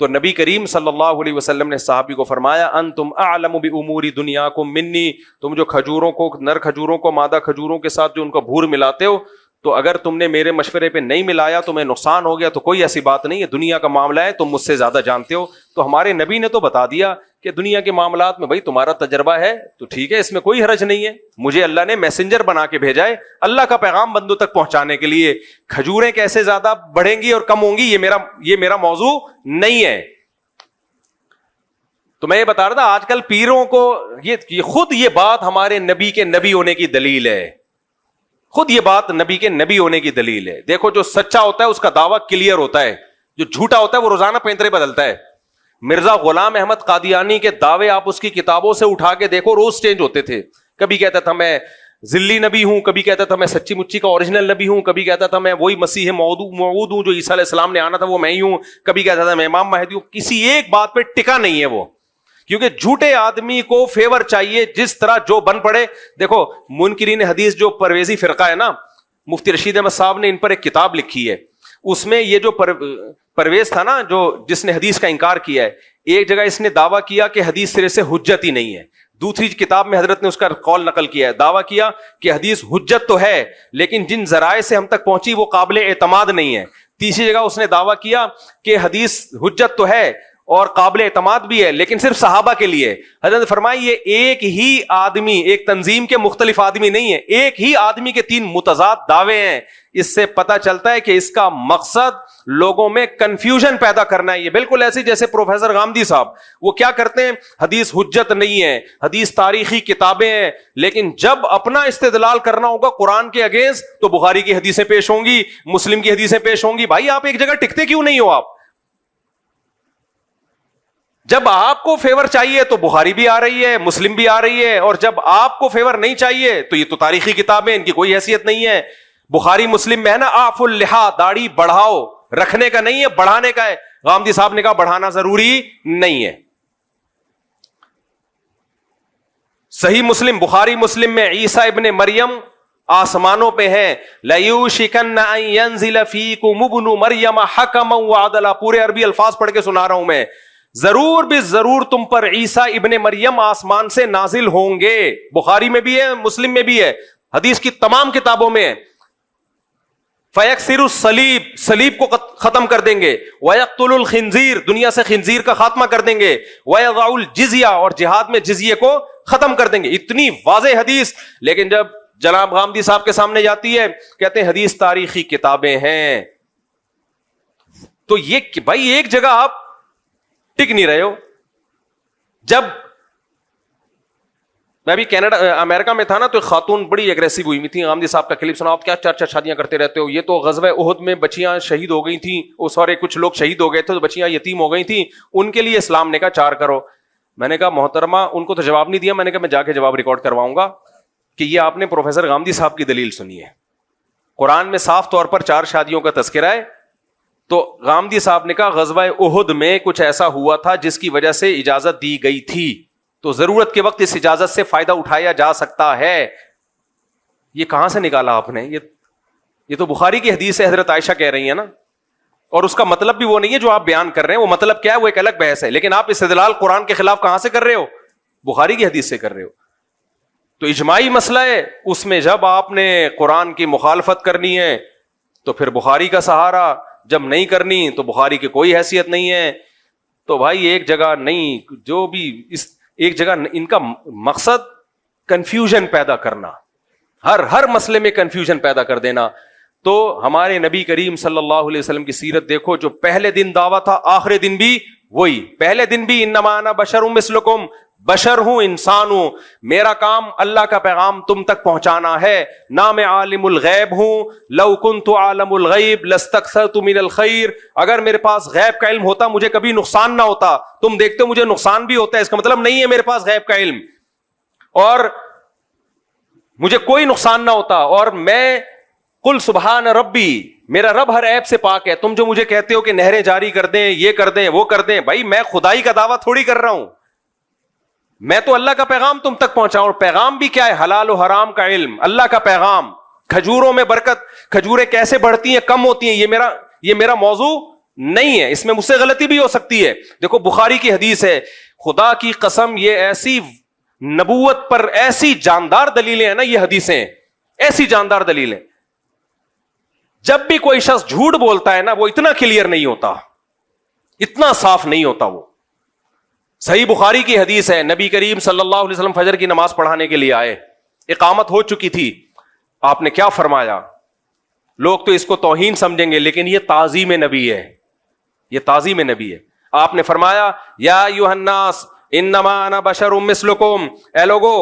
تو نبی کریم صلی اللہ علیہ وسلم نے صحابی کو فرمایا انتم اعلم بامور دنیاکم منی, تم جو کھجوروں کو, نر کھجوروں کو مادہ کھجوروں کے ساتھ جو ان کا بھور ملاتے ہو, تو اگر تم نے میرے مشورے پہ نہیں ملایا تمہیں نقصان ہو گیا, تو کوئی ایسی بات نہیں ہے, دنیا کا معاملہ ہے, تم مجھ سے زیادہ جانتے ہو. تو ہمارے نبی نے تو بتا دیا کہ دنیا کے معاملات میں بھائی تمہارا تجربہ ہے تو ٹھیک ہے, اس میں کوئی حرج نہیں ہے, مجھے اللہ نے میسنجر بنا کے بھیجا ہے اللہ کا پیغام بندوں تک پہنچانے کے لیے. کھجوریں کیسے زیادہ بڑھیں گی اور کم ہوں گی یہ میرا موضوع نہیں ہے. تو میں یہ بتا رہا تھا آج کل پیروں کو یہ خود یہ بات ہمارے نبی کے نبی ہونے کی دلیل ہے, خود یہ بات نبی کے نبی ہونے کی دلیل ہے. دیکھو جو سچا ہوتا ہے اس کا دعویٰ کلیئر ہوتا ہے, جو جھوٹا ہوتا ہے وہ روزانہ پینترے بدلتا ہے. مرزا غلام احمد قادیانی کے دعوے آپ اس کی کتابوں سے اٹھا کے دیکھو, روز چینج ہوتے تھے. کبھی کہتا تھا میں ذلی نبی ہوں, کبھی کہتا تھا میں سچی مچی کا اوریجنل نبی ہوں, کبھی کہتا تھا میں وہی مسیح موعود ہوں جو عیسیٰ علیہ السلام نے آنا تھا وہ میں ہی ہوں, کبھی کہتا تھا میں امام مہدی ہوں. کسی ایک بات پہ ٹکا نہیں ہے وہ, کیونکہ جھوٹے آدمی کو فیور چاہیے جس طرح جو بن پڑے. دیکھو منکرین حدیث جو پرویزی فرقہ ہے نا, مفتی رشید احمد صاحب نے ان پر ایک کتاب لکھی ہے, اس میں یہ جو پرویز تھا نا جو جس نے حدیث کا انکار کیا ہے, ایک جگہ اس نے دعویٰ کیا کہ حدیث سرے سے حجت ہی نہیں ہے, دوسری کتاب میں حضرت نے اس کا قول نقل کیا ہے, دعویٰ کیا کہ حدیث حجت تو ہے لیکن جن ذرائع سے ہم تک پہنچی وہ قابل اعتماد نہیں ہے. تیسری جگہ اس نے دعویٰ کیا کہ حدیث حجت تو ہے اور قابل اعتماد بھی ہے لیکن صرف صحابہ کے لیے. حضرت فرمائی یہ ایک ہی آدمی, ایک تنظیم کے مختلف آدمی نہیں ہے, ایک ہی آدمی کے تین متضاد دعوے ہیں. اس سے پتہ چلتا ہے کہ اس کا مقصد لوگوں میں کنفیوژن پیدا کرنا ہے. یہ بالکل ایسے جیسے پروفیسر غامدی صاحب, وہ کیا کرتے ہیں, حدیث حجت نہیں ہے, حدیث تاریخی کتابیں ہیں, لیکن جب اپنا استدلال کرنا ہوگا قرآن کے اگینسٹ تو بخاری کی حدیثیں پیش ہوں گی, مسلم کی حدیثیں پیش ہوں گی. بھائی آپ ایک جگہ ٹکتے کیوں نہیں ہو؟ آپ جب آپ کو فیور چاہیے تو بخاری بھی آ رہی ہے, مسلم بھی آ رہی ہے, اور جب آپ کو فیور نہیں چاہیے تو یہ تو تاریخی کتابیں, ان کی کوئی حیثیت نہیں ہے. بخاری مسلم میں ہے نا آف اللحا, داڑھی بڑھاؤ, رکھنے کا نہیں ہے بڑھانے کا ہے. غامدی صاحب نے کہا بڑھانا ضروری نہیں ہے. صحیح مسلم, بخاری مسلم میں عیسیٰ ابن مریم آسمانوں پہ ہیں, لَيُوشِكَنَّ أَن يَنزِلَ فِيكُمُ ابْنُ مَرْيَمَ حَكَمًا وَعَدْلًا. پورے عربی الفاظ پڑھ کے سنا رہا ہوں میں. ضرور بھی ضرور تم پر عیسیٰ ابن مریم آسمان سے نازل ہوں گے. بخاری میں بھی ہے, مسلم میں بھی ہے, حدیث کی تمام کتابوں میں ہے. فَيَكْسِرُ الصَّلِيبَ, صلیب کو ختم کر دیں گے. وَيَقْتُلُ الْخِنزِيرَ, دنیا سے خنزیر کا خاتمہ کر دیں گے. وَيَضَعُ الْجِزْيَةَ, اور جہاد میں جزیے کو ختم کر دیں گے. اتنی واضح حدیث, لیکن جب جناب غامدی صاحب کے سامنے جاتی ہے کہتے ہیں حدیث تاریخی کتابیں ہیں. تو یہ بھائی ایک جگہ آپ ٹک نہیں رہے ہو. جب میں بھی کینیڈا امریکہ میں تھا نا تو ایک خاتون بڑی ایگریسو ہوئی تھی, غامدی صاحب کا کلپ سنا, آپ کیا 4 شادیاں کرتے رہتے ہو, یہ تو غزوہ احد میں بچیاں شہید ہو گئی تھیں, وہ سارے کچھ لوگ شہید ہو گئے تھے تو بچیاں یتیم ہو گئی تھیں, ان کے لیے اسلام نے کہا 4 کرو. میں نے کہا محترمہ, ان کو تو جواب نہیں دیا, میں نے کہا میں جا کے جواب ریکارڈ کرواؤں گا کہ یہ آپ نے پروفیسر غامدی صاحب کی دلیل سنی ہے. قرآن میں صاف طور پر 4 شادیوں کا تذکرہ ہے. تو غامدی صاحب نے کہا غزوہ احد میں کچھ ایسا ہوا تھا جس کی وجہ سے اجازت دی گئی تھی, تو ضرورت کے وقت اس اجازت سے فائدہ اٹھایا جا سکتا ہے. یہ کہاں سے نکالا آپ نے؟ یہ تو بخاری کی حدیث ہے, حضرت عائشہ کہہ رہی ہیں نا, اور اس کا مطلب بھی وہ نہیں ہے جو آپ بیان کر رہے ہیں. وہ مطلب کیا ہے وہ ایک الگ بحث ہے, لیکن آپ استدلال قرآن کے خلاف کہاں سے کر رہے ہو؟ بخاری کی حدیث سے کر رہے ہو. تو اجماعی مسئلہ ہے, اس میں جب آپ نے قرآن کی مخالفت کرنی ہے تو پھر بخاری کا سہارا, جب نہیں کرنی تو بخاری کی کوئی حیثیت نہیں ہے. تو بھائی ایک جگہ نہیں, جو بھی اس ایک جگہ, ان کا مقصد کنفیوژن پیدا کرنا, ہر مسئلے میں کنفیوژن پیدا کر دینا. تو ہمارے نبی کریم صلی اللہ علیہ وسلم کی سیرت دیکھو, جو پہلے دن دعویٰ تھا آخری دن بھی وہی. پہلے دن بھی انما انا بشر مثلکم, بشر ہوں, انسان ہوں, میرا کام اللہ کا پیغام تم تک پہنچانا ہے. نہ میں عالم الغیب ہوں, لو کنت عالم الغیب لاستکثرت من الخیر, اگر میرے پاس غیب کا علم ہوتا مجھے کبھی نقصان نہ ہوتا. تم دیکھتے ہو مجھے نقصان بھی ہوتا ہے, اس کا مطلب نہیں ہے میرے پاس غیب کا علم اور مجھے کوئی نقصان نہ ہوتا. اور میں قل سبحان ربی, میرا رب ہر عیب سے پاک ہے. تم جو مجھے کہتے ہو کہ نہریں جاری کر دیں, یہ کر دیں, وہ کر دیں, بھائی میں خدائی کا دعویٰ تھوڑی کر رہا ہوں. میں تو اللہ کا پیغام تم تک پہنچاؤں. اور پیغام بھی کیا ہے؟ حلال و حرام کا علم, اللہ کا پیغام. کھجوروں میں برکت, کھجوریں کیسے بڑھتی ہیں کم ہوتی ہیں, یہ میرا موضوع نہیں ہے, اس میں مجھ سے غلطی بھی ہو سکتی ہے. دیکھو بخاری کی حدیث ہے, خدا کی قسم یہ ایسی نبوت پر ایسی جاندار دلیلیں ہیں نا, یہ حدیثیں ایسی جاندار دلیلیں. جب بھی کوئی شخص جھوٹ بولتا ہے نا, وہ اتنا کلیئر نہیں ہوتا, اتنا صاف نہیں ہوتا وہ. صحیح بخاری کی حدیث ہے, نبی کریم صلی اللہ علیہ وسلم فجر کی نماز پڑھانے کے لیے آئے, اقامت ہو چکی تھی. آپ نے کیا فرمایا؟ لوگ تو اس کو توہین سمجھیں گے, لیکن یہ تعظیم نبی ہے, یہ تعظیم نبی ہے. آپ نے فرمایا یا ایھا الناس انما انا بشر مثلکم, اے لوگو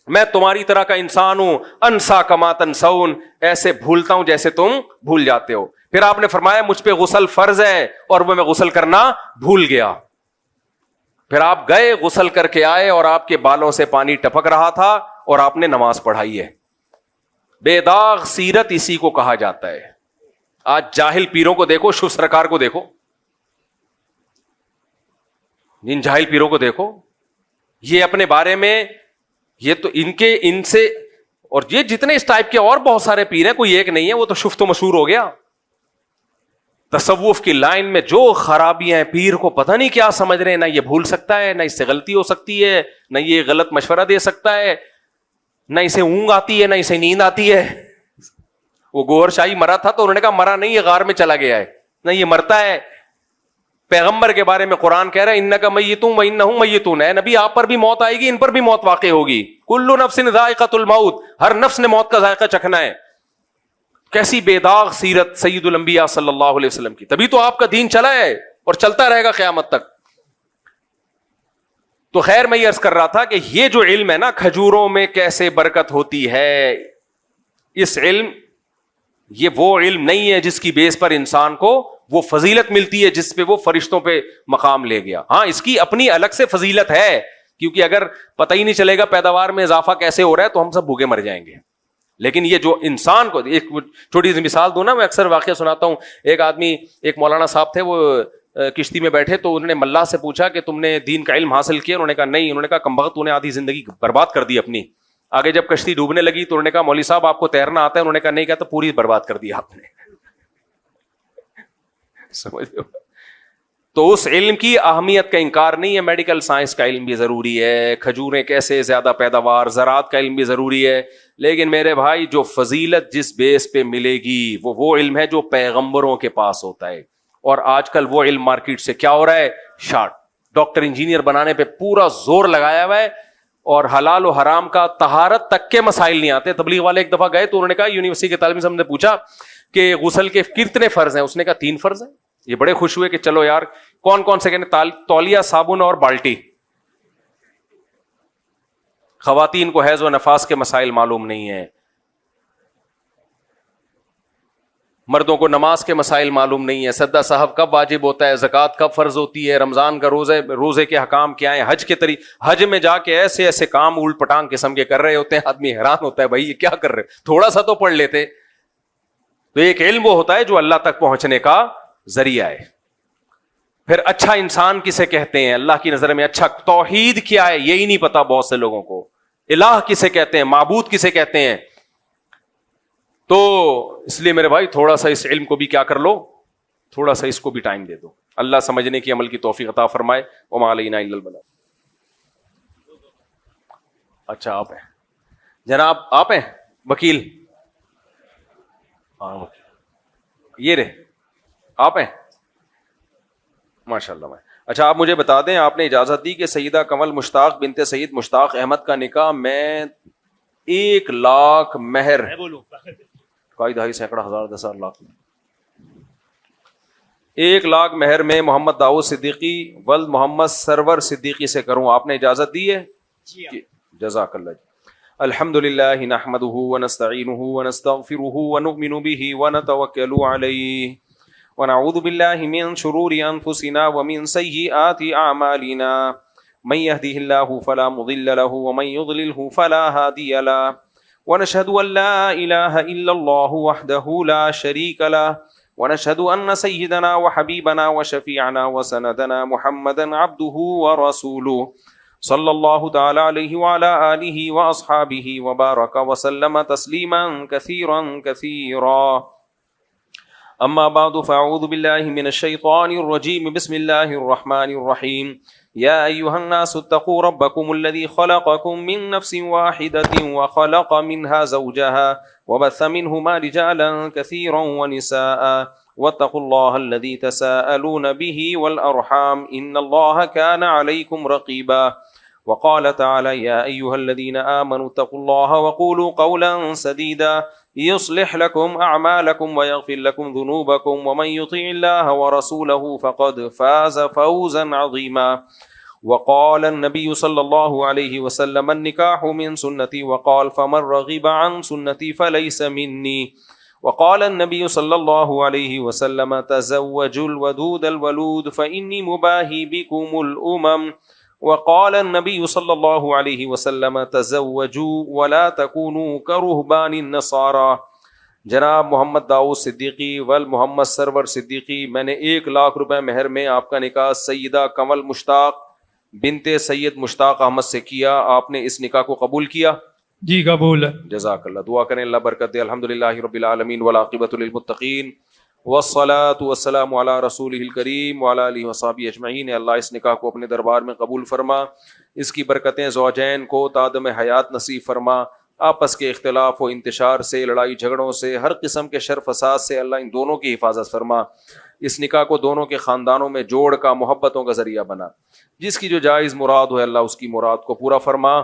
میں تمہاری طرح کا انسان ہوں, انسا کما تنسون, ایسے بھولتا ہوں جیسے تم بھول جاتے ہو. پھر آپ نے فرمایا مجھ پہ غسل فرض ہے اور وہ میں غسل کرنا بھول گیا. پھر آپ گئے, غسل کر کے آئے اور آپ کے بالوں سے پانی ٹپک رہا تھا اور آپ نے نماز پڑھائی ہے. بے داغ سیرت اسی کو کہا جاتا ہے. آج جاہل پیروں کو دیکھو, شیو سرکار کو دیکھو, ان جاہل پیروں کو دیکھو, یہ اپنے بارے میں, یہ تو ان سے, اور یہ جتنے اس ٹائپ کے اور بہت سارے پیر ہیں, کوئی ایک نہیں ہے, وہ تو شفت و مشہور ہو گیا. تصوف کی لائن میں جو خرابیاں ہیں, پیر کو پتہ نہیں کیا سمجھ رہے ہیں, نہ یہ بھول سکتا ہے, نہ اس سے غلطی ہو سکتی ہے, نہ یہ غلط مشورہ دے سکتا ہے, نہ اسے اونگ آتی ہے, نہ اسے نیند آتی ہے. وہ گوہر شاہی مرا تھا تو انہوں نے کہا مرا نہیں, یہ غار میں چلا گیا ہے, نہ یہ مرتا ہے. پیغمبر کے بارے میں قرآن کہہ رہا ہے انک میتون وانہم میتون, ہے نبی آپ پر بھی موت آئے گی, ان پر بھی موت واقع ہوگی. کل نفس ذائقۃ الموت, ہر نفس نے موت کا ذائقہ چکھنا ہے. کیسی بے داغ سیرت سید الانبیاء صلی اللہ علیہ وسلم کی, تبھی تو آپ کا دین چلا ہے اور چلتا رہے گا قیامت تک. تو خیر میں یہ عرض کر رہا تھا کہ یہ جو علم ہے نا, کھجوروں میں کیسے برکت ہوتی ہے, اس علم, یہ وہ علم نہیں ہے جس کی بیس پر انسان کو وہ فضیلت ملتی ہے جس پہ وہ فرشتوں پہ مقام لے گیا. ہاں اس کی اپنی الگ سے فضیلت ہے, کیونکہ اگر پتہ ہی نہیں چلے گا پیداوار میں اضافہ کیسے ہو رہا ہے تو ہم سب بھوکے مر جائیں گے. لیکن یہ جو انسان کو, ایک چھوٹی سی مثال دوں نا, میں اکثر واقعہ سناتا ہوں. ایک آدمی, ایک مولانا صاحب تھے, وہ کشتی میں بیٹھے تو انہوں نے ملا سے پوچھا کہ تم نے دین کا علم حاصل کیا؟ انہوں نے کہا نہیں. انہوں نے کہا کمبخت, تو نے آدھی زندگی برباد کر دی اپنی. آگے جب کشتی ڈوبنے لگی تو انہوں نے کہا مولوی صاحب آپ کو تیرنا آتا ہے؟ انہوں نے کہا نہیں. کہا تو پوری برباد کر دی آپ نے. سمجھ لو, تو اس علم کی اہمیت کا انکار نہیں ہے. میڈیکل سائنس کا علم بھی ضروری ہے, کھجوریں کیسے زیادہ پیداوار, زراعت کا علم بھی ضروری ہے, لیکن میرے بھائی جو فضیلت جس بیس پہ ملے گی وہ علم ہے جو پیغمبروں کے پاس ہوتا ہے. اور آج کل وہ علم مارکیٹ سے کیا ہو رہا ہے, شارٹ. ڈاکٹر انجینئر بنانے پہ پورا زور لگایا ہوا ہے, اور حلال و حرام کا طہارت تک کے مسائل نہیں آتے. تبلیغ والے ایک دفعہ گئے تو انہوں نے کہا, یونیورسٹی کے طالب علم نے پوچھا کہ غسل کے کتنے فرض ہیں؟ اس نے کہا 3 فرض ہیں. یہ بڑے خوش ہوئے کہ چلو یار, کون کون سے کہنے؟ تولیہ, صابن اور بالٹی. خواتین کو حیض و نفاس کے مسائل معلوم نہیں ہیں, مردوں کو نماز کے مسائل معلوم نہیں ہے, سدا صاحب کب واجب ہوتا ہے, زکوٰۃ کب فرض ہوتی ہے, رمضان کا روزے کے حکام کیا ہیں, حج کے طریقے, حج میں جا کے ایسے ایسے کام الٹ پٹانگ قسم کے کر رہے ہوتے ہیں, آدمی حیران ہوتا ہے بھائی یہ کیا کر رہے, تھوڑا سا تو پڑھ لیتے. تو ایک علم وہ ہوتا ہے جو اللہ تک پہنچنے کا ذریعہ ہے. پھر اچھا انسان کسے کہتے ہیں اللہ کی نظر میں؟ اچھا توحید کیا ہے یہی نہیں پتا بہت سے لوگوں کو. الہ کسے کہتے ہیں, معبود کسے کہتے ہیں؟ تو اس لیے میرے بھائی تھوڑا سا اس علم کو بھی کیا کر لو, تھوڑا سا اس کو بھی ٹائم دے دو. اللہ سمجھنے کی, عمل کی توفیق عطا فرمائے. وما علینا الا البلاغ. اچھا آپ ہیں جناب, آپ ہیں وکیل, یہ رہے آپ ہیں, ماشاء اللہ. اچھا آپ مجھے بتا دیں, آپ نے اجازت دی کہ سیدہ کنول مشتاق بنت سید مشتاق احمد کا نکاح میں 1 لاکھ مہر, 2.5 سینکڑا ہزار 10,000 لاکھ, 1 لاکھ مہر میں محمد داؤد صدیقی ولد محمد سرور صدیقی سے کروں, آپ نے اجازت دی ہے؟ جزاک اللہ. الحمد للہ نحمده ونستعینه ونستغفره ونؤمن به ونتوکل علیہ ونعوذ باللہ من شرور انفسنا ومن سیئات اعمالنا من يهده الله فلا مضل له ومن يضلله فلا هادي له ونشهد ان لا اله الا الله وحده لا شريك له ونشهد ان سيدنا وحبيبنا وشفيعنا وسندنا محمدا عبده ورسوله صلی اللہ تعالی علیہ وعلی آلہ واصحابہ وبارک وسلم تسلیما کثیرا کثیرا. اما بعد فاعوذ باللہ من الشیطان الرجیم. بسم اللہ الرحمن الرحیم. یا ایہا الناس اتقوا ربکم الذی خلقکم من نفس واحدۃ وخلق منها زوجها وبث منہما رجالا کثیرا ونساء واتقوا اللہ الذی تساءلون به والارحام ان اللہ کان علیکم رقیبا. وقال تعالى يا أيها الذين آمنوا اتقوا الله وقولوا قولا سديدا يصلح لكم أعمالكم ويغفر لكم ذنوبكم ومن يطع الله ورسوله فقد فاز فوزا عظيما. وقال النبي صلى الله عليه وسلم النكاح من سنتي وقال فمن رغب عن سنتي فليس مني. وقال النبي صلى الله عليه وسلم تزوجوا الودود الولود فإني مباهي بكم الأمم. وقال النبي صلى الله عليه وسلم تزوجوا ولا تكونوا كرهبان النصارى. جناب محمد داؤد صدیقی ول محمد سرور صدیقی، میں نے 1,00,000 روپے مہر میں آپ کا نکاح سیدہ کمل مشتاق بنت سید مشتاق احمد سے کیا. آپ نے اس نکاح کو قبول کیا؟ جی قبول ہے. جزاک اللہ. دعا کریں اللہ برکت دے. الحمدللہ رب العالمین والعاقبۃ للمتقین والصلاة والسلام علی رسولہ الکریم وعلی آلہ وصحبہ اجمعین. اللہ اس نکاح کو اپنے دربار میں قبول فرما. اس کی برکتیں زوجین کو تادم حیات نصیب فرما. آپس کے اختلاف و انتشار سے، لڑائی جھگڑوں سے، ہر قسم کے شر فساد سے اللہ ان دونوں کی حفاظت فرما. اس نکاح کو دونوں کے خاندانوں میں جوڑ کا، محبتوں کا ذریعہ بنا. جس کی جو جائز مراد ہو اللہ اس کی مراد کو پورا فرما.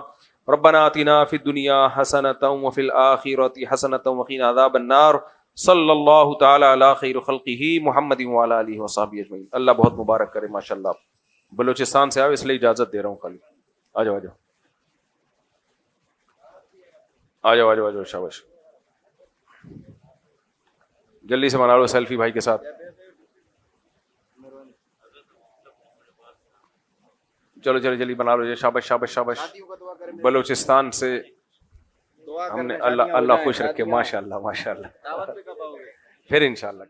ربنا آتنا فی الدنیا حسنۃ وفی الآخرۃ حسنۃ وقنا عذاب النار. صلی اللہ تعالی علی خیر خلقہ محمد وعلی آلہ وصحبہ اجمعین. اللہ بہت مبارک کرے. ماشاءاللہ بلوچستان سے آؤ اس لیے اجازت دے رہا ہوں. خالی آ جاؤ آ جاؤ آ جاؤ آ جاؤ. شاباش. جلدی سے بنا لو سیلفی بھائی کے ساتھ. چلو چلو جلدی بنا لو. شاباش شاباش شاباش. بلوچستان سے ہم نے اللہ خوش رکھے. ماشاء اللہ ماشاء اللہ. پھر انشاءاللہ